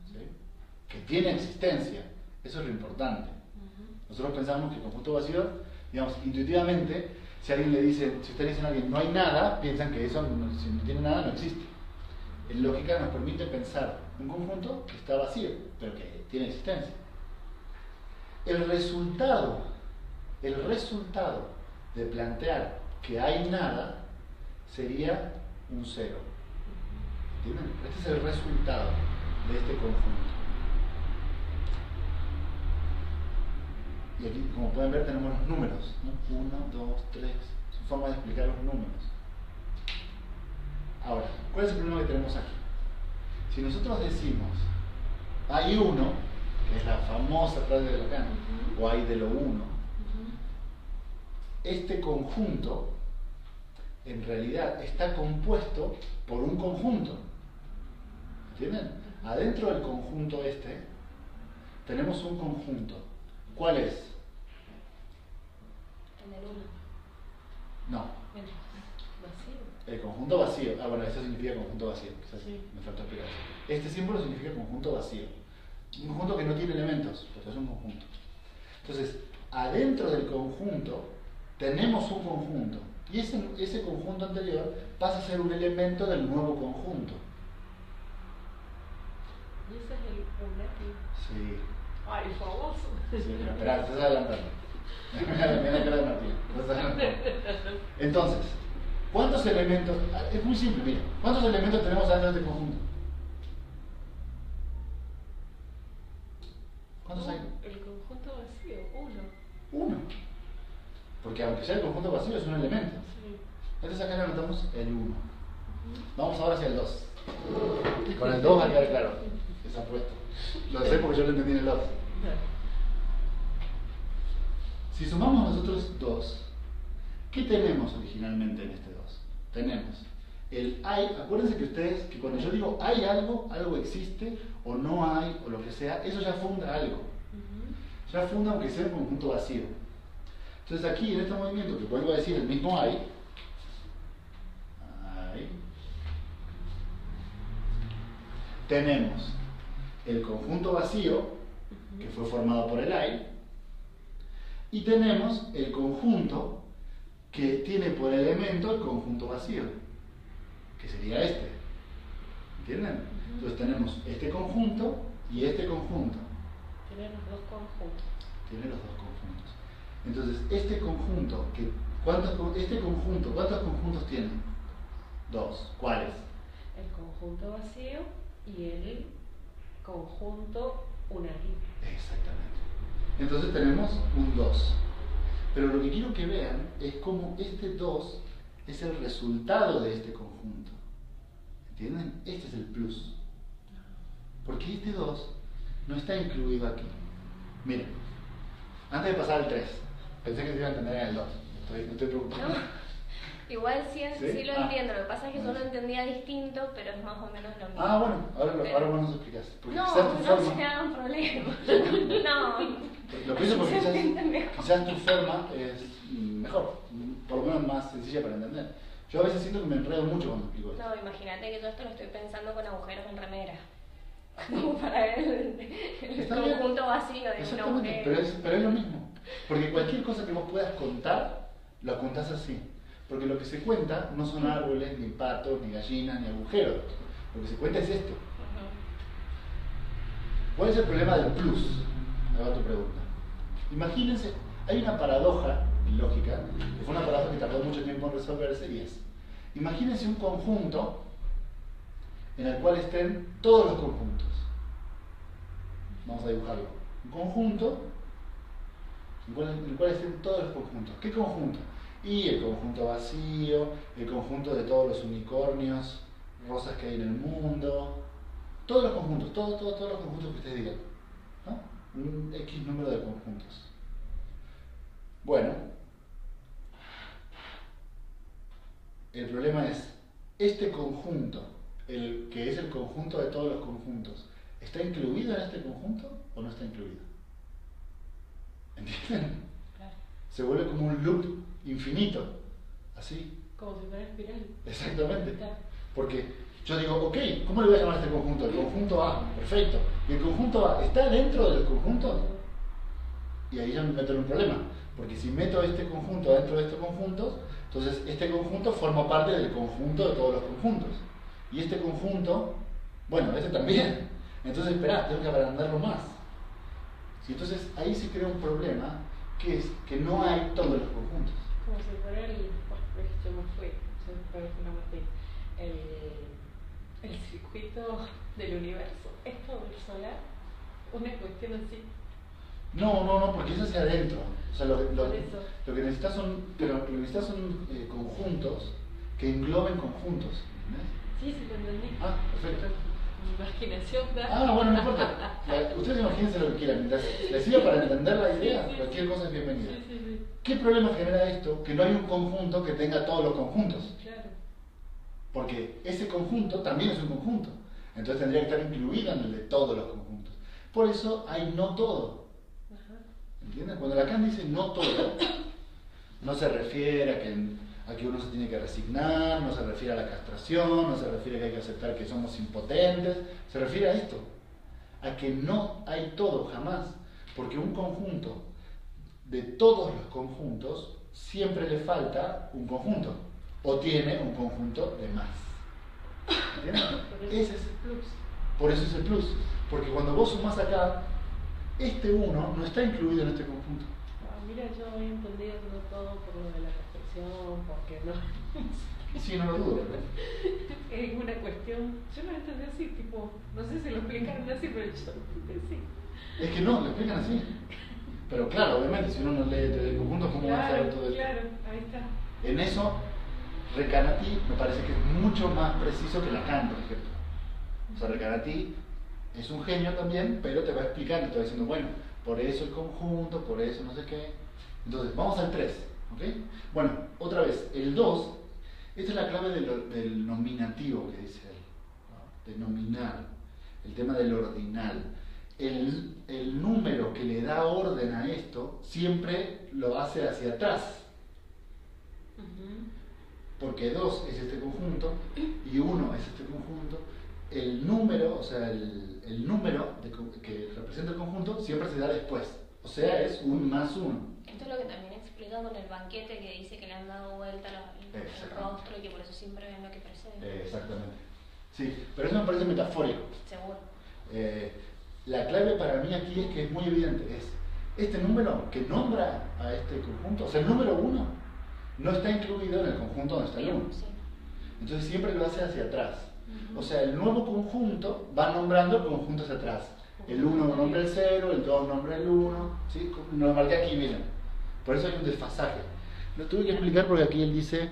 ¿sí? Que tiene existencia. Eso es lo importante. Nosotros pensamos que el conjunto vacío, digamos, intuitivamente, si alguien le dice, si ustedes dicen a alguien no hay nada, piensan que eso, si no tiene nada, no existe. En lógica nos permite pensar un conjunto que está vacío, pero que tiene existencia. El resultado de plantear que hay nada sería un cero. ¿Entienden? Este es el resultado de este conjunto. Y aquí, como pueden ver, tenemos los números, ¿no? 1, 2, 3. Son formas de explicar los números. Ahora, ¿cuál es el problema que tenemos aquí? Si nosotros decimos hay uno, que es la famosa frase de Lacan, o hay de lo uno, este conjunto en realidad está compuesto por un conjunto. ¿Entienden? Adentro del conjunto este tenemos un conjunto. ¿Cuál es? En el uno. No. El vacío. El conjunto vacío. Ah, bueno, eso significa conjunto vacío. Quizás Sí. me faltó explicar. Este símbolo significa conjunto vacío. Un conjunto que no tiene elementos, pero es un conjunto. Entonces, adentro del conjunto tenemos un conjunto. Y ese conjunto anterior pasa a ser un elemento del nuevo conjunto. Y ese es el unati. Sí. Ay, famoso. Sí, pero espera, estás adelantando. Mira la cara de Martín. Estás adelantando. Entonces, ¿cuántos elementos? Es muy simple, mira. ¿Cuántos elementos tenemos adentro de este conjunto? ¿Cuántos hay? El conjunto vacío, uno. Uno. Porque aunque sea el conjunto vacío, es un elemento. Sí. Entonces acá le anotamos el 1. Vamos ahora hacia el 2. Con el 2 va a quedar claro. Esa apuesta. Lo sé porque yo lo entendí en el otro. Si sumamos nosotros 2, ¿qué tenemos originalmente en este 2? Tenemos el hay. Acuérdense que ustedes, que cuando yo digo hay algo, algo existe, o no hay, o lo que sea, eso ya funda algo. Ya funda aunque sea un conjunto vacío. Entonces aquí en este movimiento, que vuelvo a decir el mismo hay, tenemos el conjunto vacío, que fue formado por el hay, y tenemos el conjunto que tiene por elemento el conjunto vacío, que sería este. ¿Entienden? Entonces tenemos este conjunto y este conjunto. Tiene los dos conjuntos. Tiene los dos conjuntos. Entonces, este conjunto, ¿cuántos conjuntos tiene? 2. ¿Cuáles? El conjunto vacío y el conjunto unari. Exactamente. Entonces tenemos un 2. Pero lo que quiero que vean es cómo este 2 es el resultado de este conjunto. ¿Entienden? Este es el plus. Porque este 2 no está incluido aquí. Miren, antes de pasar al 3, pensé que se iba a entender en el 2. No estoy preocupado. No, igual sí lo Ah. entiendo, lo que pasa es que yo lo entendía distinto, pero es más o menos lo mismo. Ah, bueno, ahora vos nos explicás. Porque No, quizás tu no forma- se hagan problema. No. Lo pienso porque Se entiende mejor. quizás tu forma es mejor, por lo menos más sencilla para entender. Yo a veces siento que me enredo mucho cuando explico esto. No, imagínate que yo esto lo estoy pensando con agujeros en remera. Como para el Está bien. conjunto vacío de un Exactamente, agujero. pero es lo mismo. Porque cualquier cosa que vos puedas contar, lo contás así. Porque lo que se cuenta no son árboles, ni patos, ni gallinas, ni agujeros. Lo que se cuenta es esto. ¿Cuál es el problema del plus? Ahí va tu pregunta. Imagínense, hay una paradoja lógica, que fue una paradoja que tardó mucho tiempo en resolverse, y es, imagínense un conjunto en el cual estén todos los conjuntos. Vamos a dibujarlo. Un conjunto en el cual estén todos los conjuntos. ¿Qué conjunto? Y el conjunto vacío, el conjunto de todos los unicornios rosas que hay en el mundo, todos los conjuntos, todos los conjuntos que ustedes digan, ¿no? Un X número de conjuntos. Bueno, el problema es, este conjunto, el que es el conjunto de todos los conjuntos, ¿está incluido en este conjunto o no está incluido? ¿Entienden? Claro. Se vuelve como un loop infinito, así. Como si fuera espiral. Exactamente. Claro. Porque yo digo, ok, ¿cómo le voy a llamar a este conjunto? El conjunto A, perfecto. ¿Y el conjunto A está dentro del conjunto? Y ahí ya me meto en un problema. Porque si meto este conjunto dentro de estos conjuntos, entonces este conjunto forma parte del conjunto de todos los conjuntos. Y este conjunto, bueno, este también. Entonces, esperá, tengo que agrandarlo más. Y entonces ahí se crea un problema, que es que no hay todos los conjuntos. Como si fuera yo me fui, una materia, el circuito del universo. ¿Es todo el solar? Una cuestión así. No, porque es hacia adentro. O sea, lo que necesitas son conjuntos que engloben conjuntos. ¿Entendés? Sí, lo entendí. Ah, perfecto. Mi imaginación da. Ah, bueno, no importa. Ustedes imagínense lo que quieran. Mientras les sirva para entender la idea, cualquier cosa es bienvenida. Sí. ¿Qué problema genera esto? Que no hay un conjunto que tenga todos los conjuntos. Claro. Porque ese conjunto también es un conjunto. Entonces tendría que estar incluido en el de todos los conjuntos. Por eso hay no todo. ¿Entienden? Cuando Lacan dice no todo, no se refiere a que uno se tiene que resignar, no se refiere a la castración, no se refiere a que hay que aceptar que somos impotentes, se refiere a esto, a que no hay todo jamás, porque un conjunto de todos los conjuntos siempre le falta un conjunto, o tiene un conjunto de más. ¿Entienden? Ese es el plus. Por eso es el plus, porque cuando vos sumás acá, este 1 no está incluido en este conjunto. Mira, yo había entendido no todo por lo de la castración, porque no. Y sí, no lo dudo. Es una cuestión, yo lo entendí así, tipo, no sé si lo explicaron así, pero yo lo entendí así. Es que no, lo explican así. Pero claro, obviamente, si uno no lee el conjunto, ¿cómo va a saber todo esto? Claro, ahí está. En eso, Recanati me parece que es mucho más preciso que Lacan, por ejemplo. O sea, Recanati es un genio también, pero te va explicando, te va diciendo, bueno, por eso el conjunto, por eso no sé qué. Entonces, vamos al 3, ¿ok? Bueno, otra vez, el 2, esta es la clave del nominativo que dice él, ¿no? De nominar, el tema del ordinal. El número que le da orden a esto siempre lo hace hacia atrás. Porque 2 es este conjunto y 1 es este conjunto. El número, o sea, el número que representa el conjunto siempre se da después. O sea, es 1 más 1. Esto es lo que también explica con el banquete, que dice que le han dado vuelta el rostro y que por eso siempre ven lo que precede. Exactamente. Sí, pero eso me parece metafórico. Seguro. La clave para mí aquí es que es muy evidente. Es este número que nombra a este conjunto, o sea, el número 1 no está incluido en el conjunto donde está el 1. Sí. Entonces siempre lo hace hacia atrás. O sea, el nuevo conjunto va nombrando conjuntos atrás. El 1 nombra el 0, el 2 nombra el 1. ¿Sí? Lo marqué aquí, miren. Por eso hay un desfasaje. Lo tuve que explicar porque aquí él dice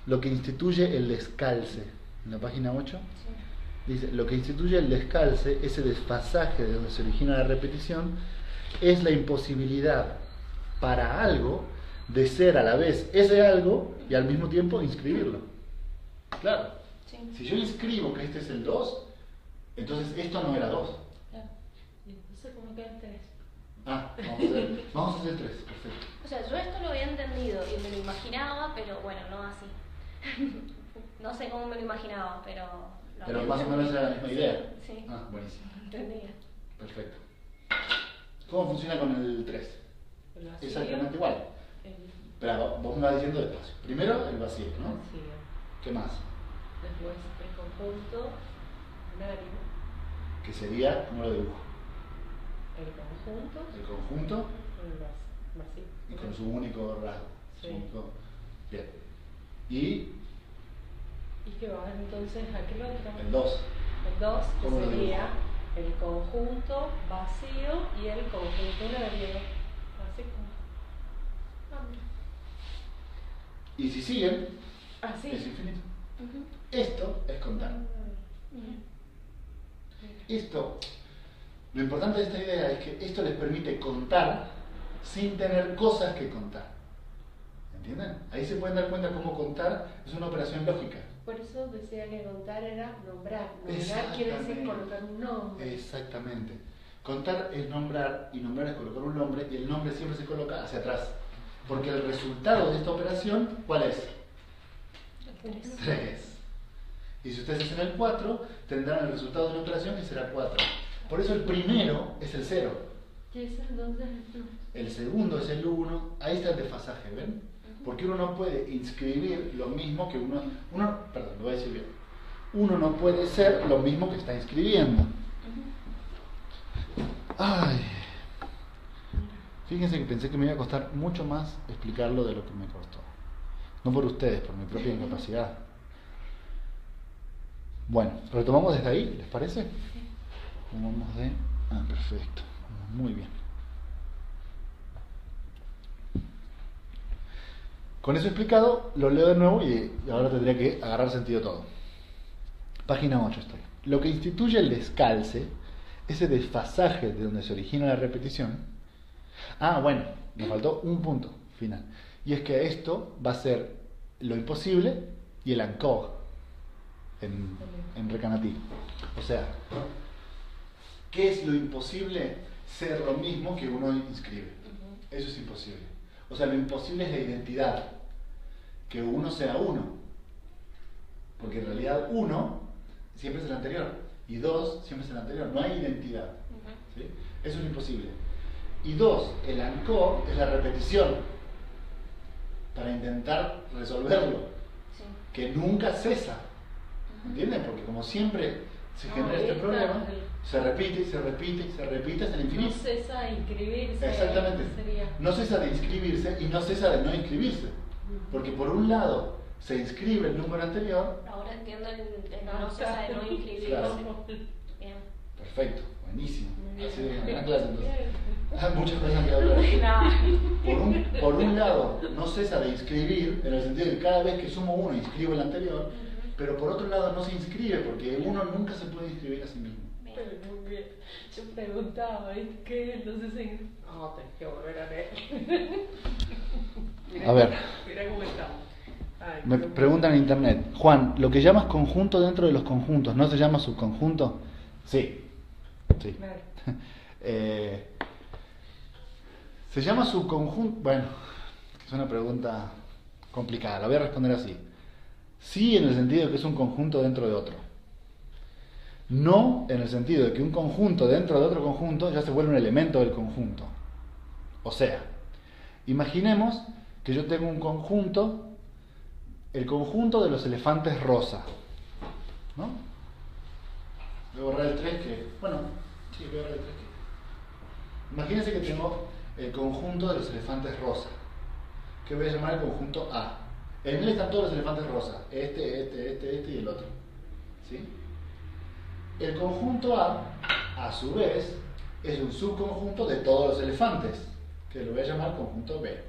lo que instituye el descalce. En la página 8. Sí. Dice, lo que instituye el descalce, ese desfasaje de donde se origina la repetición, es la imposibilidad para algo de ser a la vez ese algo y al mismo tiempo inscribirlo. Claro. Sí. Si yo inscribo que este es el 2, entonces esto no era 2. Claro. Y entonces, ¿cómo queda el 3? Ah, vamos a hacer el 3, perfecto. O sea, yo esto lo había entendido y me lo imaginaba, pero bueno, no así. No sé cómo me lo imaginaba, pero... Pero más o menos era la misma idea. Sí. Ah, buenísimo. Entendía. Perfecto. ¿Cómo funciona con el 3? Exactamente igual. Pero vos me vas diciendo despacio. Primero el vacío, ¿no? Vacío. ¿Qué más? Después el conjunto binario. Que sería, ¿cómo lo dibujo? El el conjunto vacío. y con su único rasgo. Sí. Su único... Bien. Y ¿Y qué va entonces aquel otro? el 2. El 2 ¿Cómo lo sería el conjunto vacío y el conjunto nervioso. Así como. Y si siguen, Así. es infinito. Esto es contar. Esto, lo importante de esta idea es que esto les permite contar sin tener cosas que contar. ¿Entienden? Ahí se pueden dar cuenta cómo contar es una operación lógica. Por eso decía que contar era nombrar. Nombrar quiere decir colocar un nombre. Exactamente. Contar es nombrar y nombrar es colocar un nombre y el nombre siempre se coloca hacia atrás. Porque el resultado de esta operación, ¿cuál es? 3. Y si ustedes hacen el 4, tendrán el resultado de una operación que será 4. Por eso el primero es el 0. ¿Qué es entonces esto? El segundo es el 1. Ahí está el desfasaje, ¿ven? Porque uno no puede inscribir lo mismo que perdón, lo voy a decir bien. Uno no puede ser lo mismo que está inscribiendo. Ay. Fíjense que pensé que me iba a costar mucho más explicarlo de lo que me costó. No por ustedes, por mi propia incapacidad. Bueno, retomamos desde ahí, ¿les parece? Vamos de... perfecto. Muy bien. Con eso explicado, lo leo de nuevo y ahora tendría que agarrar sentido todo. Página 8 estoy. Lo que instituye el descalce, ese desfasaje de donde se origina la repetición. Bueno, me faltó un punto final. Y es que esto va a ser lo imposible y el encore en recanatí. O sea, ¿qué es lo imposible? Ser lo mismo que uno inscribe. Eso es imposible. O sea, lo imposible es la identidad. Que uno sea uno. Porque en realidad uno siempre es el anterior. Y 2 siempre es el anterior. No hay identidad. ¿Sí? Eso es lo imposible. Y 2, el encore es la repetición. Para intentar resolverlo. Sí. Que nunca cesa. ¿Entienden? Porque como siempre se genera este problema, se repite y se repite y se repite hasta el infinito. No cesa de inscribirse. Exactamente. Sería. No cesa de inscribirse y no cesa de no inscribirse. Porque por un lado se inscribe el número anterior. Ahora entiendo el no cesa de no inscribirse. Claro. Bien. Perfecto, buenísimo. Muy bien. Así de gran clase entonces. Bien. Hay muchas cosas que hablar. Nada. Por un lado no cesa de inscribir, en el sentido de que cada vez que sumo uno inscribo el anterior, pero por otro lado no se inscribe porque uno nunca se puede inscribir a sí mismo. Pero muy bien. Yo preguntaba, ¿viste qué? Entonces, no, tenés que volver a leer. A ver. Mira cómo estamos. Ay, Me preguntan en internet, Juan, ¿lo que llamas conjunto dentro de los conjuntos no se llama subconjunto? Sí. Claro. Se llama subconjunto. Bueno, es una pregunta complicada, la voy a responder así. Sí, en el sentido de que es un conjunto dentro de otro. No en el sentido de que un conjunto dentro de otro conjunto ya se vuelve un elemento del conjunto. O sea, imaginemos que yo tengo un conjunto, el conjunto de los elefantes rosa. ¿No? Voy a borrar el 3 que... Bueno, sí, voy a borrar el 3 que... Imagínense que tengo el conjunto de los elefantes rosa, que voy a llamar el conjunto A. En él están todos los elefantes rosa, este y el otro. ¿Sí? El conjunto A su vez, es un subconjunto de todos los elefantes, que lo voy a llamar conjunto B.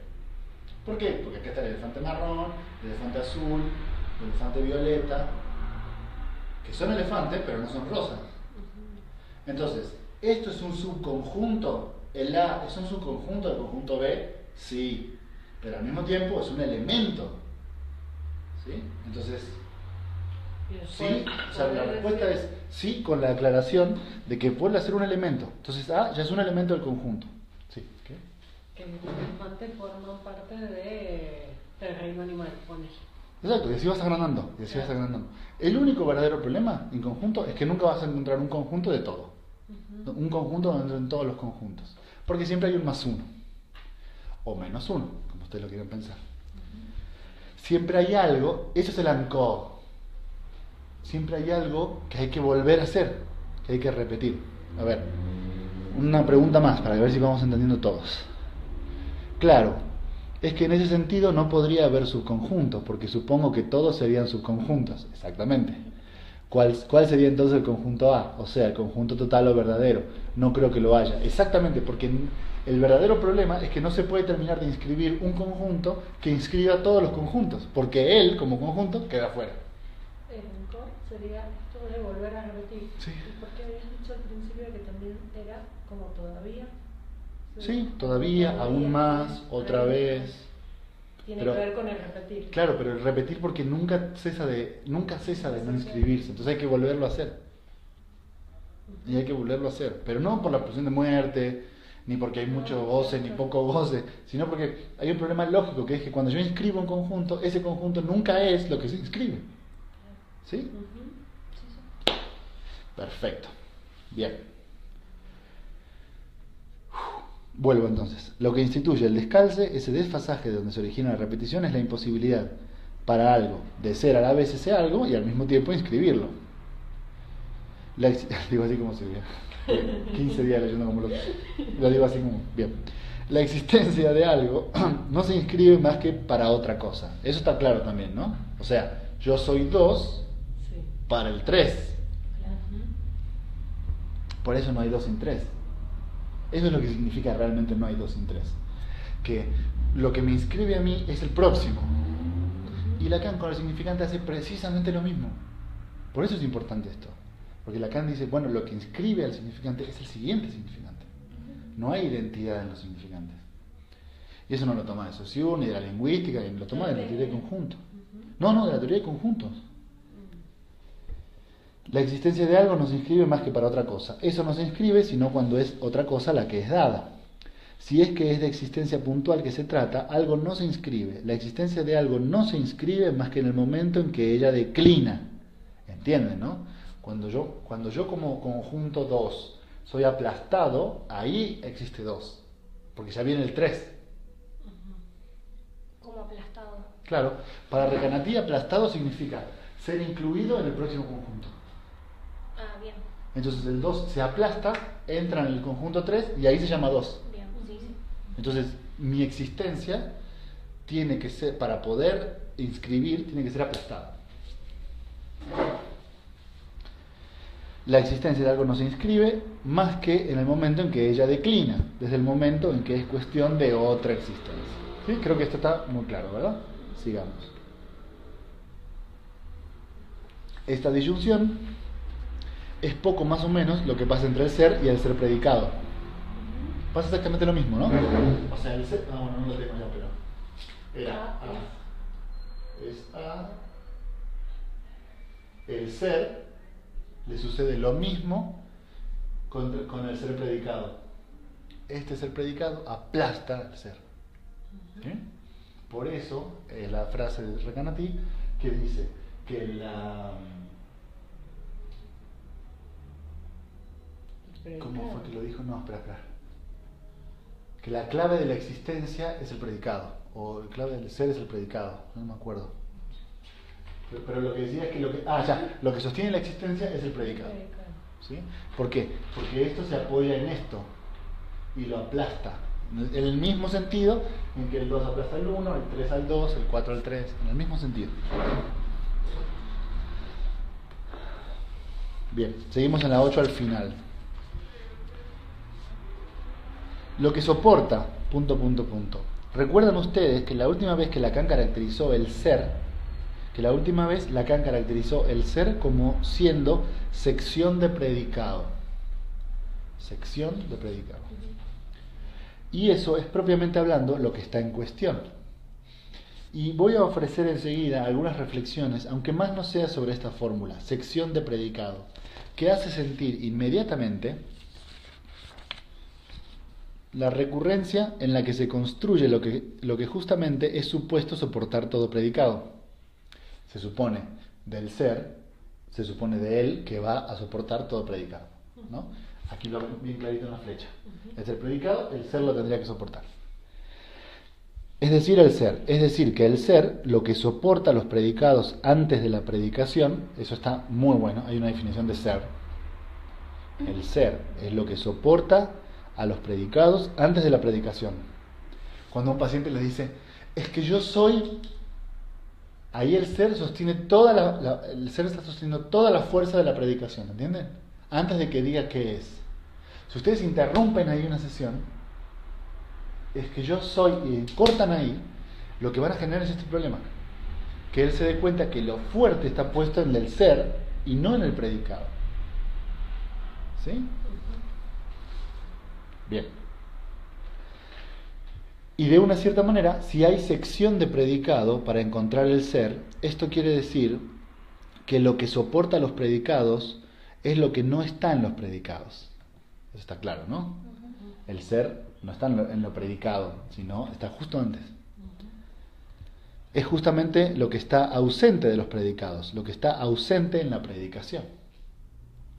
¿Por qué? Porque acá está el elefante marrón, el elefante azul, el elefante violeta, que son elefantes, pero no son rosas. Entonces, ¿esto es un subconjunto? ¿El A es un subconjunto del conjunto B? Sí, pero al mismo tiempo es un elemento. ¿Sí? Entonces, sí, o sea, la respuesta es sí, con la aclaración de que vuelve a ser un elemento. Entonces A ya es un elemento del conjunto. ¿Sí? ¿Qué? Que los elefantes forman parte del reino animal, pone. Exacto, y así vas agrandando, y así vas agrandando. El único verdadero problema en conjunto es que nunca vas a encontrar un conjunto de todo. Un conjunto donde entren todos los conjuntos. Porque siempre hay un más uno. O menos uno, como ustedes lo quieren pensar. Siempre hay algo, eso es el encore. Siempre hay algo que hay que volver a hacer, que hay que repetir. A ver, Una pregunta más para ver si vamos entendiendo todos. Claro, es que en ese sentido no podría haber subconjuntos, porque supongo que todos serían subconjuntos. Exactamente. ¿Cuál sería entonces el conjunto A? O sea, el conjunto total o verdadero. No creo que lo haya. Exactamente, porque el verdadero problema es que no se puede terminar de inscribir un conjunto que inscriba todos los conjuntos, porque él, como conjunto, queda fuera. El rencor sería esto de volver a repetir. Sí. ¿Y por qué habías dicho al principio que también era como todavía? Sí, todavía, aún más, otra vez. Tiene Pero, que ver con el repetir. claro, pero el repetir porque nunca cesa de no inscribirse, entonces hay que volverlo a hacer. Y hay que volverlo a hacer, pero no por la presión de muerte, ni porque hay mucho goce, ni poco goce, sino porque hay un problema lógico, que es que cuando yo inscribo un conjunto, ese conjunto nunca es lo que se inscribe. ¿Sí? Perfecto. Bien. Vuelvo entonces. Lo que instituye el descalce, ese desfasaje de donde se origina la repetición, es la imposibilidad para algo de ser a la vez ese algo y al mismo tiempo inscribirlo. Digo así como si hubiera 15 días leyendo como lo digo así como bien. La existencia de algo no se inscribe más que para otra cosa. Eso está claro también, ¿no? O sea, yo soy 2 para el 3. Por eso no hay 2 sin 3. Eso es lo que significa realmente no hay 2 sin 3. Que lo que me inscribe a mí es el próximo. Y Lacan con el significante hace precisamente lo mismo. Por eso es importante esto. Porque Lacan dice, bueno, lo que inscribe al significante es el siguiente significante. No hay identidad en los significantes. Y eso no lo toma de Saussure, ni de la lingüística, ni lo toma de la teoría de conjuntos. No, de la teoría de conjuntos. La existencia de algo no se inscribe más que para otra cosa. Eso no se inscribe sino cuando es otra cosa la que es dada. Si es que es de existencia puntual que se trata, algo no se inscribe. La existencia de algo no se inscribe más que en el momento en que ella declina. ¿Entienden, no? Cuando yo como conjunto 2 soy aplastado, ahí existe 2. Porque ya viene el 3. Como aplastado. Claro, para Recanatí aplastado significa ser incluido en el próximo conjunto. Ah, bien. Entonces el 2 se aplasta, entra en el conjunto 3 y ahí se llama 2. Bien, sí. Entonces mi existencia tiene que ser, para poder inscribir, tiene que ser aplastada. La existencia de algo no se inscribe más que en el momento en que ella declina, desde el momento en que es cuestión de otra existencia. ¿Sí? Creo que esto está muy claro, ¿verdad? Sigamos. Esta disyunción es poco más o menos lo que pasa entre el ser y el ser predicado. Pasa exactamente lo mismo, ¿no? O sea, el ser... bueno, no lo tengo ya, pero... Era A. Es A. El ser le sucede lo mismo con el ser predicado. Este ser predicado aplasta al ser. ¿Sí? Por eso, la frase de Recanatí que dice que ¿cómo fue que lo dijo? No, espera. Que la clave de la existencia es el predicado, o la clave del ser es el predicado, no me acuerdo. Pero lo que decía es que lo que sostiene la existencia es el predicado. ¿Sí? ¿Por qué? Porque esto se apoya en esto y lo aplasta. En el mismo sentido en que el 2 aplasta al 1, el 3 al 2, el 4 al 3, en el mismo sentido. Bien, seguimos en la 8 al final. Lo que soporta, ... Recuerdan ustedes que la última vez que Lacan caracterizó el ser, como siendo sección de predicado. Sección de predicado. Y eso es propiamente hablando lo que está en cuestión. Y voy a ofrecer enseguida algunas reflexiones, aunque más no sea sobre esta fórmula, sección de predicado, que hace sentir inmediatamente la recurrencia en la que se construye lo que justamente es supuesto soportar todo predicado. Se supone del ser, se supone de él que va a soportar todo predicado, ¿no? Aquí lo ven bien clarito en la flecha. Es el predicado, el ser lo tendría que soportar. Es decir, que el ser, lo que soporta los predicados antes de la predicación, eso está muy bueno, hay una definición de ser. El ser es lo que soporta a los predicados antes de la predicación. Cuando un paciente le dice, es que yo soy, ahí el ser sostiene el ser está sosteniendo toda la fuerza de la predicación, ¿entienden? Antes de que diga qué es. Si ustedes interrumpen ahí una sesión, es que yo soy, y cortan ahí, lo que van a generar es este problema. Que él se dé cuenta que lo fuerte está puesto en el ser y no en el predicado. ¿Sí? Bien. Y de una cierta manera, si hay sección de predicado para encontrar el ser, esto quiere decir que lo que soporta a los predicados es lo que no está en los predicados. Eso está claro, ¿no? El ser no está en lo predicado, sino está justo antes. Es justamente lo que está ausente de los predicados, lo que está ausente en la predicación.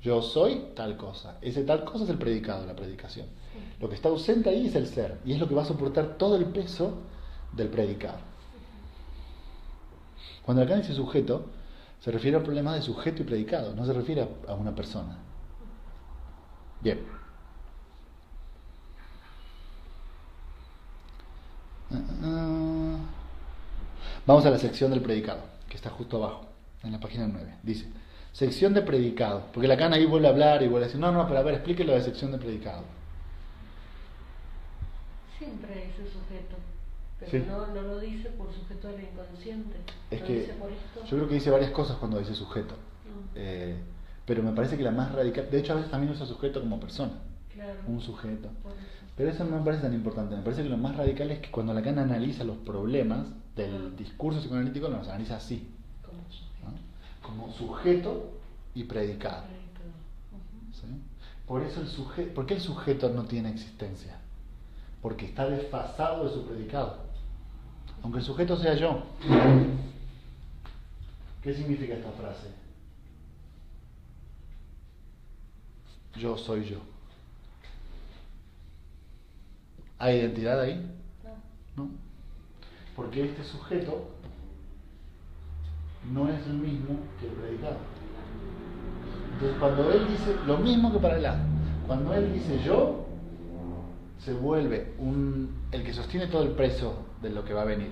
Yo soy tal cosa. Ese tal cosa es el predicado, la predicación. Lo que está ausente ahí es el ser, y es lo que va a soportar todo el peso del predicado. Cuando acá dice sujeto, se refiere a problemas de sujeto y predicado, no se refiere a una persona. Bien. Vamos a la sección del predicado, que está justo abajo, en la página 9. Dice, sección de predicado, porque Lacan ahí vuelve a hablar y vuelve a decir, no, pero a ver, explíquelo de sección de predicado. Siempre dice sujeto, pero Sí. no lo dice por sujeto del inconsciente. Es lo que dice por esto. yo creo que dice varias cosas cuando dice sujeto, pero me parece que la más radical, de hecho a veces también usa sujeto como persona, Claro. un sujeto. Por eso. Pero eso no me parece tan importante. Me parece que lo más radical es que cuando Lacan analiza los problemas del discurso psicoanalítico, los analiza así, Como sujeto. ¿no? Como sujeto y predicado. Ujú. ¿Sí? Por eso ¿por qué el sujeto no tiene existencia? Porque está desfasado de su predicado. Aunque el sujeto sea yo. ¿Qué significa esta frase? Yo soy yo. ¿Hay identidad ahí? No. Porque este sujeto no es el mismo que el predicado. Entonces cuando él dice, lo mismo que para el A, cuando él dice yo, se vuelve el que sostiene todo el peso de lo que va a venir.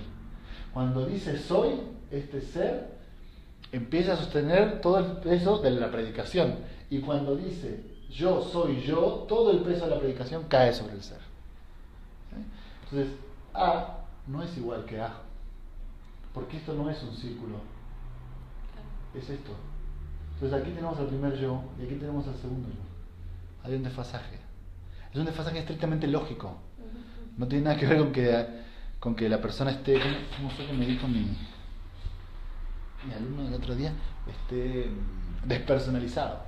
Cuando dice soy, este ser empieza a sostener todo el peso de la predicación. Y cuando dice yo soy yo, todo el peso de la predicación cae sobre el ser. ¿Sí? Entonces, A no es igual que A, porque esto no es un círculo, es esto. Entonces aquí tenemos al primer yo y aquí tenemos al segundo yo. Hay un desfasaje. Es un desfasaje estrictamente lógico. No tiene nada que ver con que la persona esté, ¿cómo fue que me dijo mi alumno del otro día? Esté despersonalizado.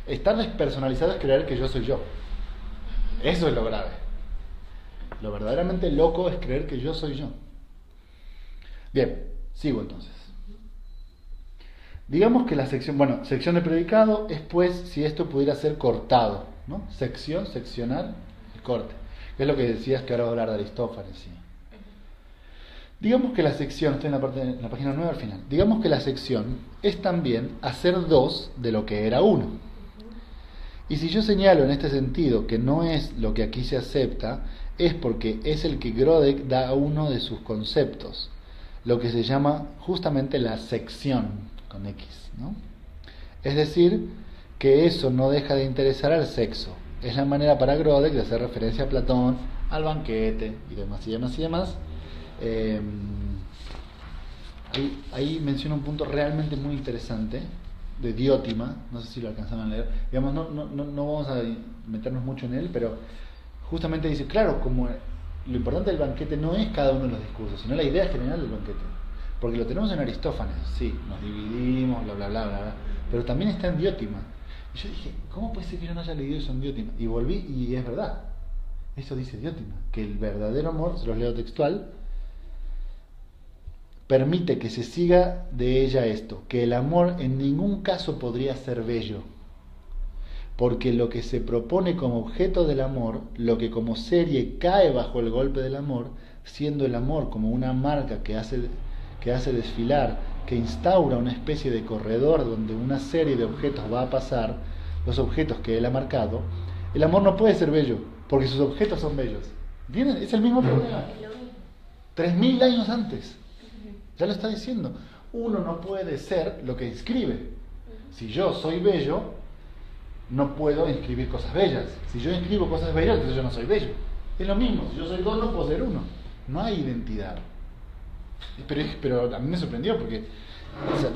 Estar despersonalizado es creer que yo soy yo. Eso es lo grave. Lo verdaderamente loco es creer que yo soy yo. Bien, sigo entonces. Digamos que la sección de predicado es pues si esto pudiera ser cortado, ¿no? Sección, seccionar, el corte. Es lo que decías que ahora va a hablar de Aristófanes, sí. Digamos que la sección, estoy en la página 9 al final, digamos que la sección es también hacer dos de lo que era uno. Y si yo señalo en este sentido que no es lo que aquí se acepta, es porque es el que Grodek da a uno de sus conceptos, lo que se llama justamente la sección, con X, ¿no? Es decir, que eso no deja de interesar al sexo. Es la manera para Grodek de hacer referencia a Platón, al banquete y demás y demás y demás. Ahí menciona un punto realmente muy interesante de Diótima, no sé si lo alcanzaron a leer. Digamos, no vamos a meternos mucho en él, pero justamente dice, claro, como lo importante del banquete no es cada uno de los discursos, sino la idea general del banquete. Porque lo tenemos en Aristófanes, sí, nos dividimos, bla, bla, bla, bla, bla, pero también está en Diótima. Y yo dije, ¿cómo puede ser que yo no haya leído eso en Diótima? Y volví, y es verdad. Eso dice Diótima, que el verdadero amor, se los leo textual, permite que se siga de ella esto, que el amor en ningún caso podría ser bello, porque lo que se propone como objeto del amor, lo que como serie cae bajo el golpe del amor, siendo el amor como una marca que hace desfilar, que instaura una especie de corredor donde una serie de objetos va a pasar, los objetos que él ha marcado, El amor no puede ser bello, porque sus objetos son bellos. ¿Entienden? Es el mismo problema. 3000 años antes. Ya lo está diciendo. Uno no puede ser lo que inscribe. Si yo soy bello, no puedo inscribir cosas bellas. Si yo inscribo cosas bellas, entonces yo no soy bello. Es lo mismo. Si yo soy dos, no puedo ser uno. No hay identidad. Pero a mí me sorprendió porque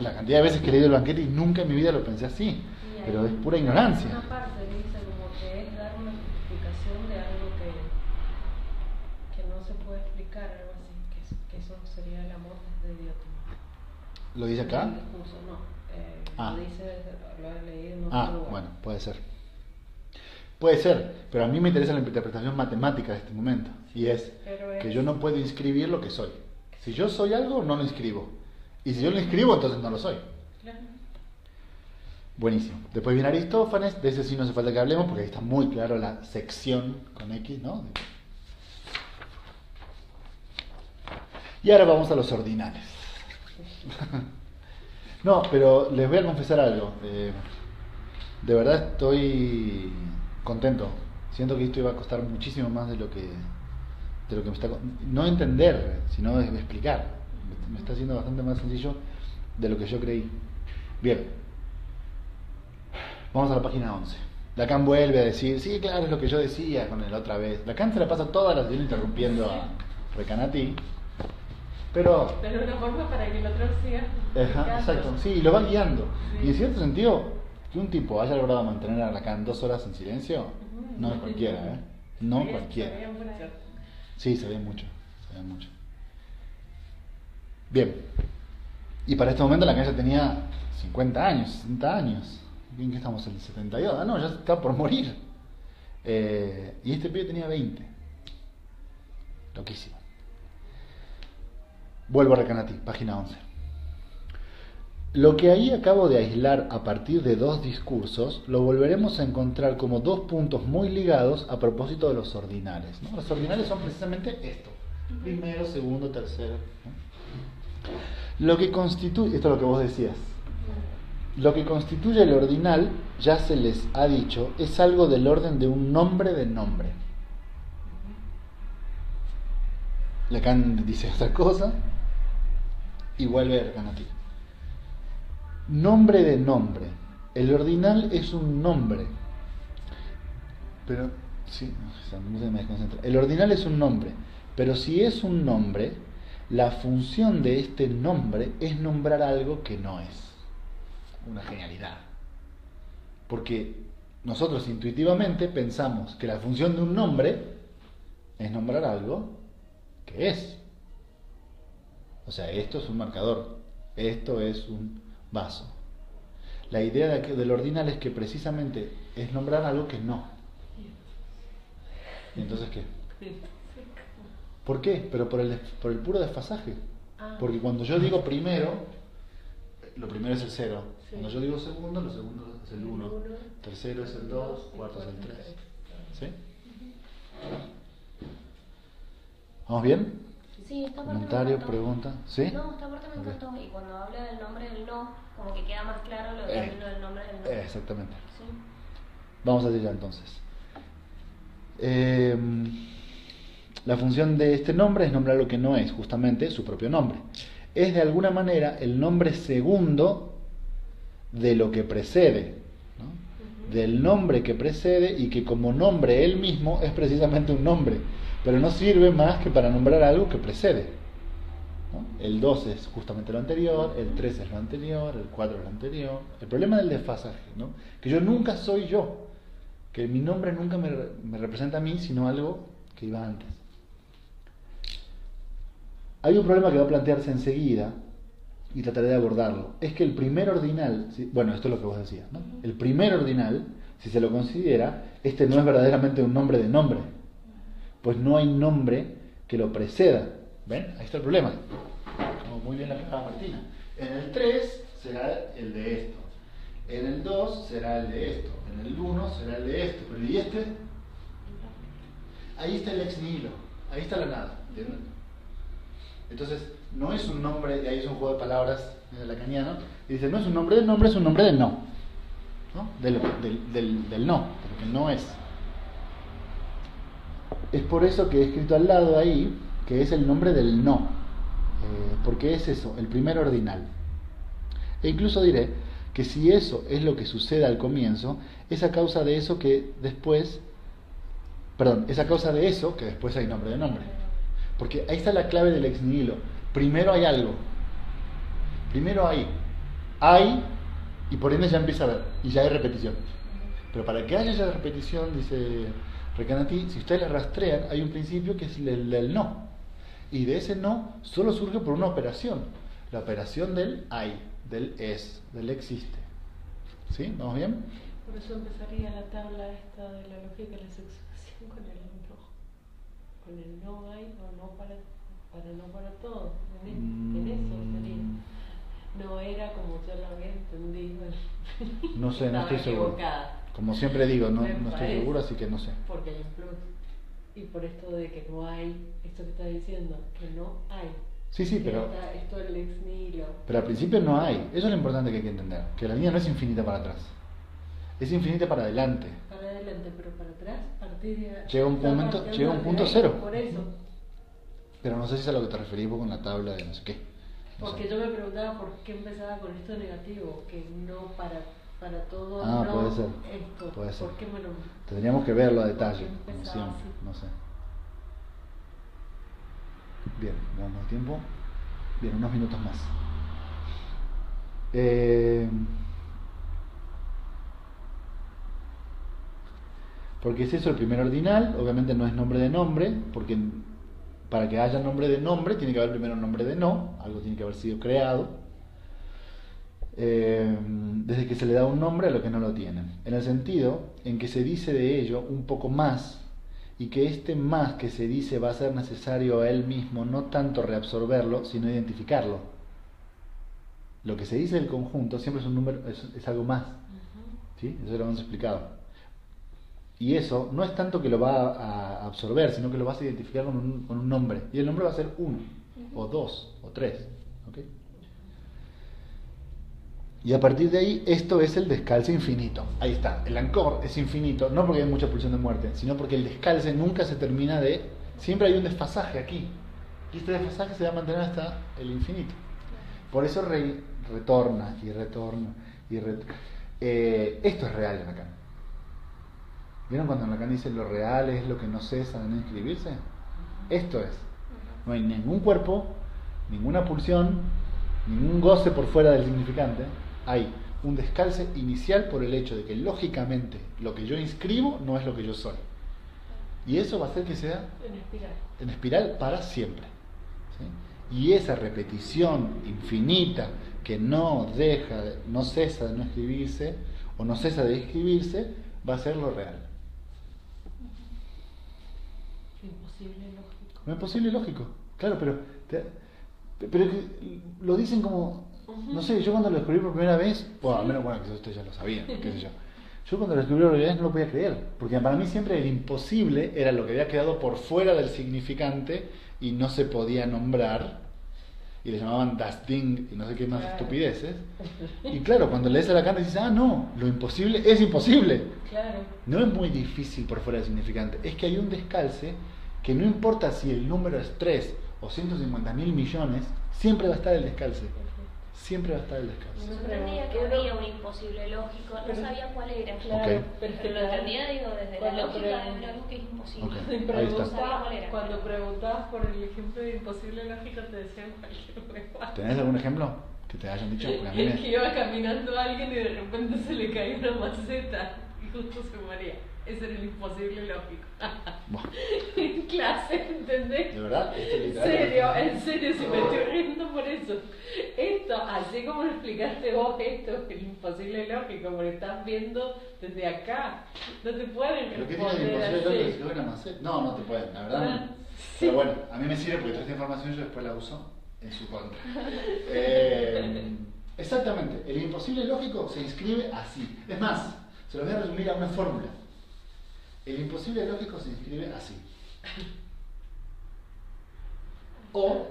la cantidad de veces que he leído el banquete y nunca en mi vida lo pensé así. Pero es pura ignorancia. Una parte dice como que es dar una justificación de algo que no se puede explicar, algo así, que eso sería el amor de Dios. ¿Lo dice acá? El discurso, no. Lo dice, lo he leído en otro lugar. Bueno, puede ser. Puede ser, pero a mí me interesa la interpretación matemática de este momento. Y es que yo no puedo inscribir lo que soy. Si yo soy algo, no lo inscribo. Y si yo lo inscribo, entonces no lo soy. Claro. Buenísimo. Después viene Aristófanes, de ese sí no hace falta que hablemos, porque ahí está muy claro la sección con X, ¿no? Y ahora vamos a los ordinales. No, pero les voy a confesar algo. De verdad estoy contento. Siento que esto iba a costar muchísimo más de lo que me está... No entender, sino de explicar. Me está haciendo bastante más sencillo de lo que yo creí. Bien. Vamos a la página 11. Lacan vuelve a decir, sí, claro, es lo que yo decía con el otra vez. Lacan se la pasa todas las días interrumpiendo a Recanati. Pero una forma para que el otro siga. Exacto, sí, lo va guiando. Sí. Y en cierto sentido, que un tipo haya logrado mantener a Lacan 2 horas en silencio, no es cualquiera, ¿eh? No cualquiera. Sí, se ve mucho. Bien. Y para este momento Lacan ya tenía 50 años, 60 años. ¿En qué estamos? ¿En el 72? No, ya está por morir. Y este pibe tenía 20. Loquísimo. Vuelvo a Recanati, página 11. Lo que ahí acabo de aislar a partir de 2 discursos, lo volveremos a encontrar como 2 puntos muy ligados a propósito de los ordinales, ¿no? Los ordinales son precisamente esto. Primero, segundo, tercero, ¿no? Lo que constituye, esto es lo que vos decías, lo que constituye el ordinal, ya se les ha dicho, es algo del orden de un nombre de nombre. Lacan dice otra cosa y vuelve a Recanati. Nombre de nombre. El ordinal es un nombre. Pero, sí, no se me desconcentra. El ordinal es un nombre. Pero si es un nombre, la función de este nombre es nombrar algo que no es. Una genialidad. Porque nosotros intuitivamente pensamos que la función de un nombre es nombrar algo que es. O sea, esto es un marcador, esto es un vaso. La idea del ordinal es que precisamente es nombrar algo que no. ¿Y entonces qué? ¿Por qué? Pero por el puro desfasaje. Porque cuando yo digo primero, lo primero es el 0. Sí. Cuando yo digo segundo, lo segundo es el 1. Tercero es el 2, cuarto es el 3. ¿Sí? ¿Vamos bien? Sí, esta parte comentario, me pregunta, ¿sí? No, esta parte me encantó. Y cuando habla del nombre del no, como que queda más claro lo del nombre del no. Exactamente. Sí. Vamos a allá entonces. La función de este nombre es nombrar lo que no es, justamente su propio nombre. Es de alguna manera el nombre segundo de lo que precede, ¿no? Del nombre que precede y que como nombre él mismo es precisamente un nombre. Pero no sirve más que para nombrar algo que precede, ¿no? El 2 es justamente lo anterior, el 3 es lo anterior, el 4 es lo anterior. El problema del desfasaje, ¿no? Que yo nunca soy yo, que mi nombre nunca me representa a mí, sino algo que iba antes. Hay un problema que va a plantearse enseguida y trataré de abordarlo. Es que el primer ordinal, bueno, esto es lo que vos decías, ¿no? El primer ordinal, si se lo considera, este no es verdaderamente un nombre de nombre. Pues no hay nombre que lo preceda. ¿Ven? Ahí está el problema. Como muy bien la explicaba Martina. En el 3 será el de esto. En el 2 será el de esto. En el 1 será el de esto. Pero ¿y este? Ahí está el ex nihilo. Ahí está la nada. ¿Entienden? Entonces, no es un nombre, de ahí es un juego de palabras lacaniano. Y dice, no es un nombre de nombre, es un nombre de no. ¿No? Del no. Porque no es. Es por eso que he escrito al lado ahí que es el nombre del no, porque es eso, el primer ordinal. E incluso diré que si eso es lo que sucede al comienzo, es a causa de eso que después, es a causa de eso que después hay nombre de nombre. Porque ahí está la clave del ex nihilo. Primero hay algo. Primero hay, y por ende ya empieza a haber, y ya hay repetición. Pero para que haya esa repetición, dice Recanati, si ustedes la rastrean, hay un principio que es el del no. Y de ese no solo surge por una operación. La operación del hay, del es, del existe. ¿Sí? ¿Vamos bien? Por eso empezaría la tabla esta de la lógica de la sucesión con el no. Con el no hay o no para no para todo. En eso sería. No era como yo lo había entendido. No sé, no estoy seguro. Como siempre digo, no estoy seguro, así que no sé. Porque hay un plus. Y por esto de que no hay, esto que está diciendo, que no hay. Sí, pero... Esto del ex nihilo. Pero al principio no hay. Eso es lo importante que hay que entender. Que la línea no es infinita para atrás. Es infinita para adelante. Para adelante, pero para atrás, a partir de... Llega un punto cero. Por eso. Pero no sé si es a lo que te referís vos con la tabla de no sé qué. Porque yo me preguntaba por qué empezaba con esto negativo, que no para todo. Ah, no puede ser. Esto. Puede ser. ¿Por qué me lo... Tendríamos que verlo a detalle, como empezaba siempre. así? No sé. Bien, ¿vamos más tiempo? Bien, unos minutos más. Porque es eso, el primer ordinal, obviamente no es nombre de nombre, porque para que haya nombre de nombre tiene que haber primero nombre de no, algo tiene que haber sido creado, desde que se le da un nombre a lo que no lo tiene, en el sentido en que se dice de ello un poco más, y que este más que se dice va a ser necesario a él mismo no tanto reabsorberlo, sino identificarlo. Lo que se dice del conjunto siempre es un número, es algo más. ¿Sí? Eso lo hemos explicado. Y eso no es tanto que lo va a absorber, sino que lo vas a identificar con un nombre. Y el nombre va a ser uno, o dos, o tres. ¿Okay? Y a partir de ahí, esto es el descalce infinito. Ahí está, el ancor es infinito, no porque hay mucha pulsión de muerte, sino porque el descalce nunca se termina de... Siempre hay un desfasaje aquí. Y este desfasaje se va a mantener hasta el infinito. Por eso retorna y retorna y retorna. Esto es real en Lacan. ¿Vieron cuando Lacan dice lo real es lo que no cesa de no inscribirse? Esto es. No hay ningún cuerpo, ninguna pulsión, ningún goce por fuera del significante. Hay un descalce inicial por el hecho de que lógicamente lo que yo inscribo no es lo que yo soy. Y eso va a hacer que sea en espiral para siempre. ¿Sí? Y esa repetición infinita que no cesa de no escribirse o no cesa de escribirse, va a ser lo real. Imposible lógico. No es posible lógico, claro, pero lo dicen como, no sé, yo cuando lo descubrí por primera vez, bueno, al menos, que ustedes ya lo sabían, qué sé yo. Yo cuando lo descubrí por primera vez no lo podía creer, porque para mí siempre el imposible era lo que había quedado por fuera del significante y no se podía nombrar, y le llamaban das Ding y no sé qué más estupideces. Y claro, cuando lees a Lacan dices, no, lo imposible es imposible. Claro. No es muy difícil por fuera del significante, es que hay un descalce que no importa si el número es 3 o 150.000 millones, siempre va a estar el descalce. Siempre va a estar el descalce. Yo entendía que había un imposible lógico, no sabía cuál era. Claro, Okay. Pero lo entendía, digo, desde la lógica de algo que es imposible. Okay. Pero Ahí está. no sabía cuál era. Cuando preguntabas por el ejemplo de imposible lógico te decían cualquier cosa. ¿Tenés algún ejemplo que te hayan dicho? Porque a mí Es que iba caminando alguien y de repente se le caía una maceta y justo se moría. Ese era el imposible lógico. Buah, En clase, ¿entendés? ¿de verdad? ¿Esto es literal? En serio, si me estoy riendo por eso. Esto, así como lo explicaste vos, esto es el imposible lógico, porque estás viendo desde acá. No te pueden ¿Pero qué tiene de responder imposible lógico así. si lo ven a Macet? No te pueden, la verdad no. Sí. Pero bueno, a mí me sirve porque toda esta información yo después la uso en su contra. Exactamente, el imposible lógico se inscribe así. Es más, se lo voy a resumir a una fórmula. El imposible lógico se inscribe así. O,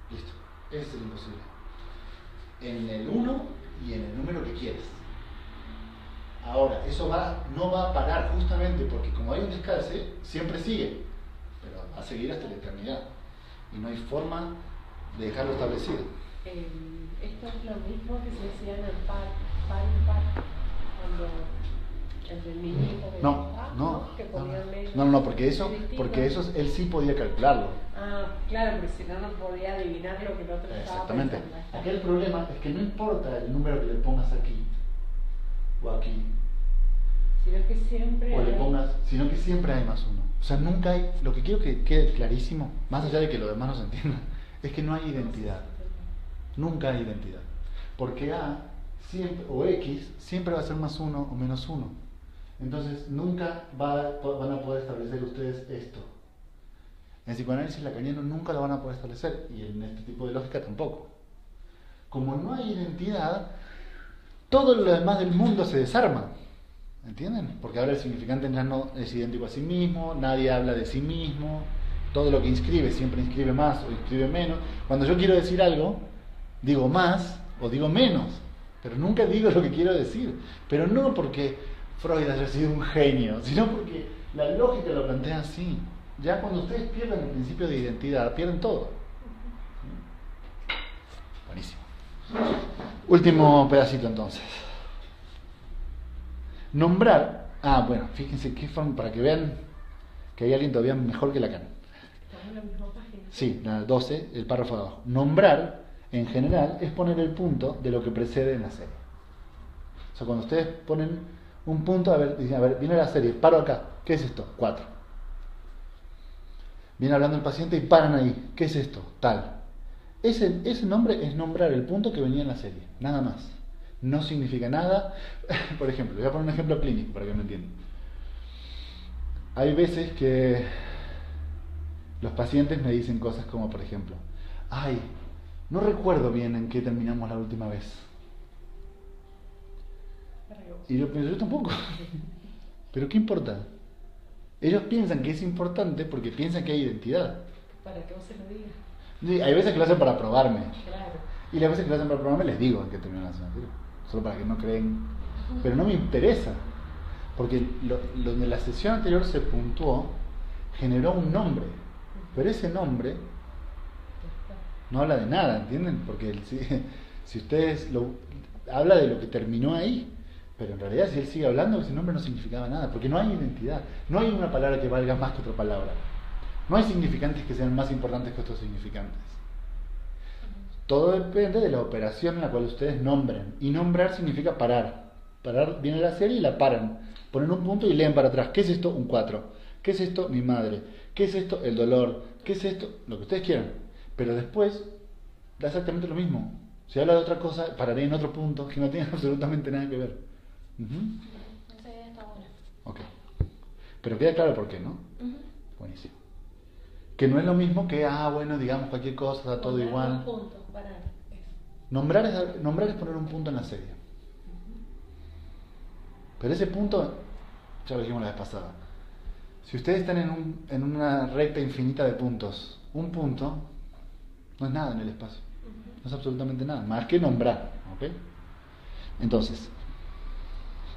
listo, ese es el imposible. En el 1 y en el número que quieres. Ahora, eso no va a parar justamente porque como hay un descalce, siempre sigue, pero va a seguir hasta la eternidad. Y no hay forma de dejarlo establecido. Esto es lo mismo que se decía en el par impar, cuando el del minito de que ponían menos. No, porque eso él sí podía calcularlo. Ah, claro, porque si no, no podía adivinar lo que el otro estaba pensando. Exactamente. Aquí el problema es que no importa el número que le pongas aquí o aquí, sino que siempre hay más uno. O sea, nunca hay, lo que quiero que quede clarísimo, más allá de que los demás no se entiendan, es que no hay identidad. Nunca hay identidad. Porque A siempre, o X siempre va a ser más uno o menos uno. Entonces nunca van a poder establecer ustedes esto. En psicoanálisis lacaniano nunca lo van a poder establecer, y en este tipo de lógica tampoco. Como no hay identidad, todo lo demás del mundo se desarma. ¿Entienden? Porque ahora el significante ya no es idéntico a sí mismo, nadie habla de sí mismo, todo lo que inscribe siempre inscribe más o inscribe menos. Cuando yo quiero decir algo, digo más o digo menos, pero nunca digo lo que quiero decir. Pero no porque Freud haya sido un genio, sino porque la lógica lo plantea así. Ya cuando ustedes pierden el principio de identidad, pierden todo. Buenísimo. Último pedacito entonces. Nombrar. Bueno, fíjense qué forma, para que vean que hay alguien todavía mejor que Lacan. Estamos en la misma página. Sí, la 12, el párrafo de abajo. Nombrar, en general, es poner el punto de lo que precede en la serie. O sea, cuando ustedes ponen un punto, dicen, viene la serie, paro acá. ¿Qué es esto? 4. Viene hablando el paciente y paran ahí. ¿Qué es esto? Tal. Ese nombre es nombrar el punto que venía en la serie, nada más. No significa nada. Por ejemplo, voy a poner un ejemplo clínico para que me entiendan. Hay veces que los pacientes me dicen cosas como, por ejemplo, no recuerdo bien en qué terminamos la última vez. Y yo pienso, yo tampoco. Pero ¿qué importa? Ellos piensan que es importante porque piensan que hay identidad. Para que vos se lo digas. Sí, hay veces que lo hacen para probarme. Claro. Y las veces que lo hacen para probarme les digo en qué terminó la asignatura. Solo para que no creen. Pero no me interesa. Porque lo de la sesión anterior se puntuó, generó un nombre. Pero ese nombre no habla de nada, ¿entienden? Porque si ustedes habla de lo que terminó ahí. Pero en realidad si él sigue hablando, ese nombre no significaba nada. Porque no hay identidad. No hay una palabra que valga más que otra palabra. No hay significantes que sean más importantes que otros significantes. Todo depende de la operación en la cual ustedes nombren. Y nombrar significa parar. Parar, viene la serie y la paran. Ponen un punto y leen para atrás. ¿Qué es esto? Un 4. ¿Qué es esto? Mi madre. ¿Qué es esto? El dolor. ¿Qué es esto? Lo que ustedes quieran. Pero después da exactamente lo mismo. Si habla de otra cosa, pararé en otro punto que no tiene absolutamente nada que ver. Esa idea está buena. Ok. Pero queda claro por qué, ¿no? Buenísimo. Que no es lo mismo que, digamos cualquier cosa, está todo igual. Nombrar es poner un punto en la serie. Pero ese punto, ya lo dijimos la vez pasada, si ustedes están en una recta infinita de puntos, un punto no es nada en el espacio. No es absolutamente nada, más que nombrar. ¿Ok? Entonces,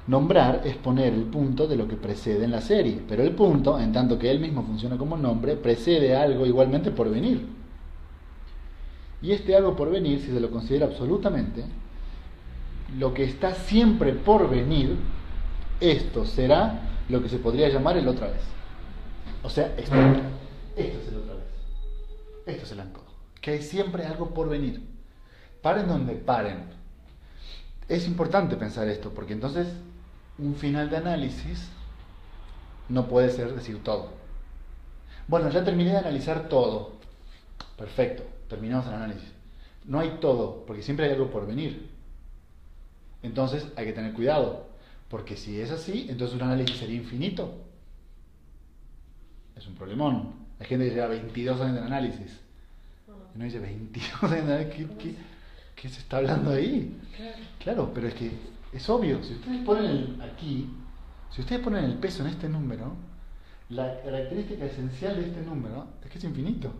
nombrar es poner el punto de lo que precede en la serie, pero el punto, en tanto que él mismo funciona como nombre, precede a algo igualmente por venir. Y este algo por venir, si se lo considera absolutamente, lo que está siempre por venir, esto será lo que se podría llamar el otra vez. O sea, esto es el otra vez. Esto es el ancodo. Que hay siempre algo por venir. Paren donde paren. Es importante pensar esto, porque entonces un final de análisis no puede ser decir todo. Bueno, ya terminé de analizar todo. Perfecto, terminamos el análisis. No hay todo, porque siempre hay algo por venir. Entonces hay que tener cuidado, porque si es así, entonces un análisis sería infinito. Es un problemón. Hay gente que lleva 22 años de análisis. Y uno dice, 22 años de análisis, ¿qué se está hablando ahí? Claro, pero es que es obvio. Si ustedes ponen si ustedes ponen el peso en este número, la característica esencial de este número es que es infinito.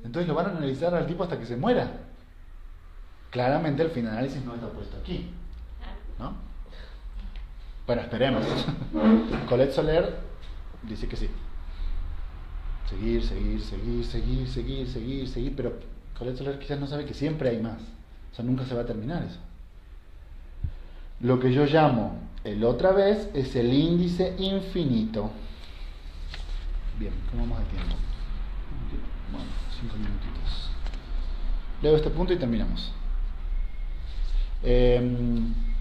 Entonces lo van a analizar al tipo hasta que se muera. Claramente el fin de análisis no está puesto aquí, ¿no? Bueno, esperemos. Colette Soler dice que sí. Seguir, pero Colette Soler quizás no sabe que siempre hay más. O sea, nunca se va a terminar eso. Lo que yo llamo el otra vez es el índice infinito. Bien, ¿cómo vamos de tiempo? Bueno, 5 minutitos. Leo este punto y terminamos.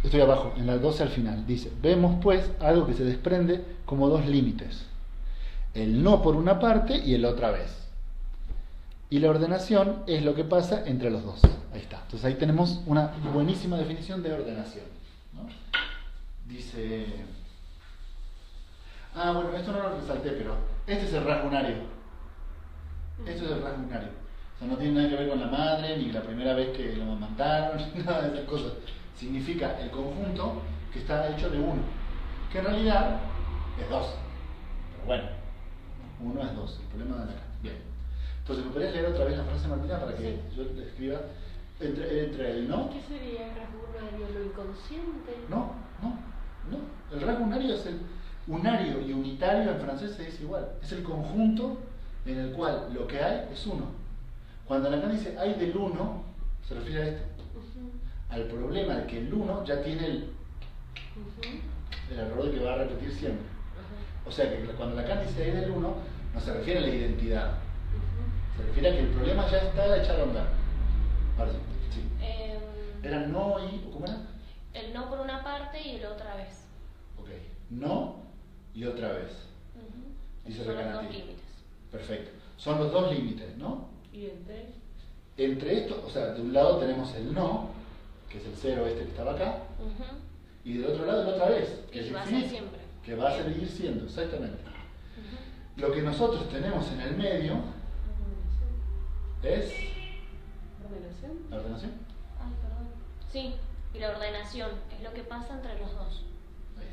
Estoy abajo, en la 12 al final. Dice, vemos pues algo que se desprende como dos límites. El no por una parte y el otra vez. Y la ordenación es lo que pasa entre los dos. Ahí está. Entonces ahí tenemos una buenísima definición de ordenación, ¿no? Dice... Ah, bueno, esto no lo resalté, pero este es el rasgo unario. Esto es el rasgo unario. O sea, no tiene nada que ver con la madre, ni la primera vez que lo amamantaron, ni nada de esas cosas. Significa el conjunto que está hecho de uno, que en realidad es dos. Pero bueno, uno es dos, el problema de acá. Bien. Entonces, ¿me podrías leer otra vez la frase, Martina, para que yo le escriba entre el no? ¿Qué sería el rasgo unario? ¿Lo inconsciente? No. El rasgo unario es el unario y unitario en francés se dice igual. Es el conjunto en el cual lo que hay es uno. Cuando Lacan dice hay del uno, se refiere a esto. Al problema de que el uno ya tiene el error de que va a repetir siempre. O sea que cuando Lacan dice hay del uno, no se refiere a la identidad. Se refiere a que el problema ya está echado a andar. Ahora sí. Era no y... ¿Cómo era? El no por una parte y el otra vez. Ok. No y otra vez. Dice Son los Lacan dos aquí. límites. Perfecto. Son los dos límites, ¿no? ¿Y entre? Entre estos, o sea, de un lado tenemos el no, que es el cero este que estaba acá, y del otro lado el otra vez, que es va a ser infinito, siempre. que va a seguir siendo, exactamente. Lo que nosotros tenemos en el medio es ¿Ordenación? la ordenación. Ay, perdón. Sí, y la ordenación es lo que pasa entre los dos. Ahí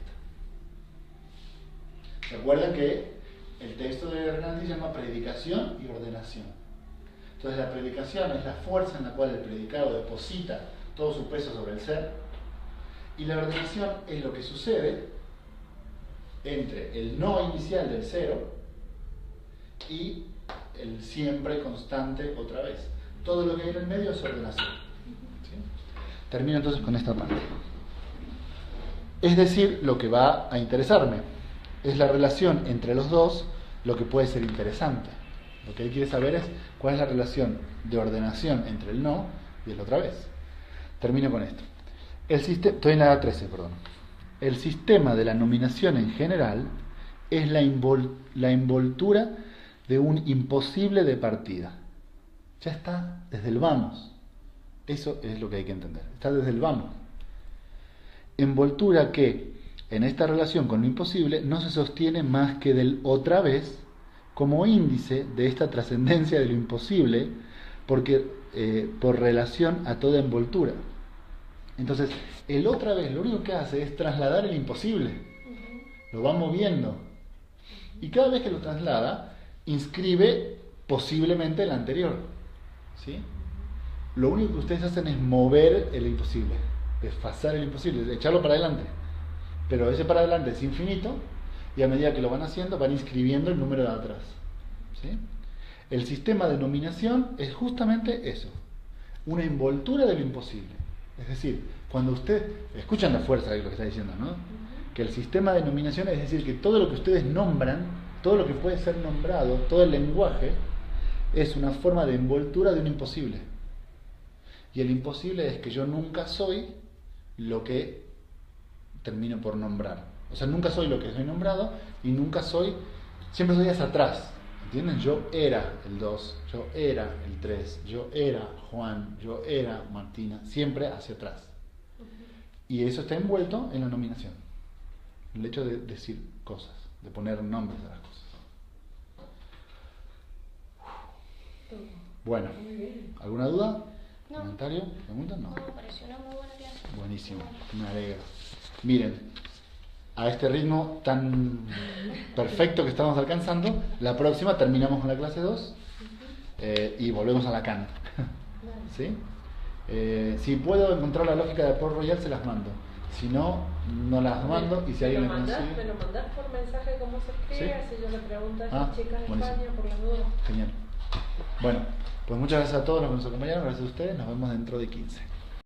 está. Recuerden que el texto de Hernández llama predicación y ordenación. Entonces la predicación es la fuerza en la cual el predicado deposita todo su peso sobre el ser, y la ordenación es lo que sucede entre el no inicial del cero y el siempre constante otra vez. Todo lo que hay en el medio es ordenación. ¿Sí? Termino entonces con esta parte. Es decir, lo que va a interesarme es la relación entre los dos, lo que puede ser interesante. Lo que él quiere saber es cuál es la relación de ordenación entre el no y el otra vez. Termino con esto. Estoy en la 13, perdón. El sistema de la nominación en general es la envoltura de un imposible de partida. Ya está desde el vamos. Eso es lo que hay que entender. Está desde el vamos. Envoltura que, en esta relación con lo imposible, no se sostiene más que del otra vez como índice de esta trascendencia de lo imposible, porque por relación a toda envoltura. Entonces, el otra vez lo único que hace es trasladar el imposible. Lo va moviendo. Y cada vez que lo traslada, inscribe posiblemente el anterior. ¿Sí? Lo único que ustedes hacen es mover el imposible, desfasar el imposible, echarlo para adelante. Pero ese para adelante es infinito, y a medida que lo van haciendo, van inscribiendo el número de atrás. ¿Sí? El sistema de nominación es justamente eso, una envoltura de lo imposible. Es decir, cuando ustedes escuchan la fuerza de lo que está diciendo, ¿no? Que el sistema de nominación es decir, que todo lo que ustedes nombran, todo lo que puede ser nombrado, todo el lenguaje, es una forma de envoltura de un imposible. Y el imposible es que yo nunca soy lo que termino por nombrar. O sea, nunca soy lo que soy nombrado y nunca soy, siempre soy hacia atrás. ¿Entienden? Yo era el 2, yo era el 3, yo era Juan, yo era Martina, siempre hacia atrás. Y eso está envuelto en la nominación. El hecho de decir cosas, de poner nombres a las cosas. Bueno, ¿alguna duda? No. ¿Comentario? ¿Pregunta? No. No, me pareció una muy buena clase. Buenísimo, me alegro. Miren, a este ritmo tan perfecto que estamos alcanzando, la próxima terminamos con la clase 2 y volvemos a Lacan. ¿Sí? Si puedo encontrar la lógica de Port Royal, se las mando. Si no, no las mando. Y si alguien me consigue. Me lo mandás por mensaje cómo se escribe, ¿Sí? si yo le pregunto a Ah, esas chicas de buenísimo. España por las dudas. Genial. Bueno, pues muchas gracias a todos los que nos acompañaron, gracias a ustedes, nos vemos dentro de 15.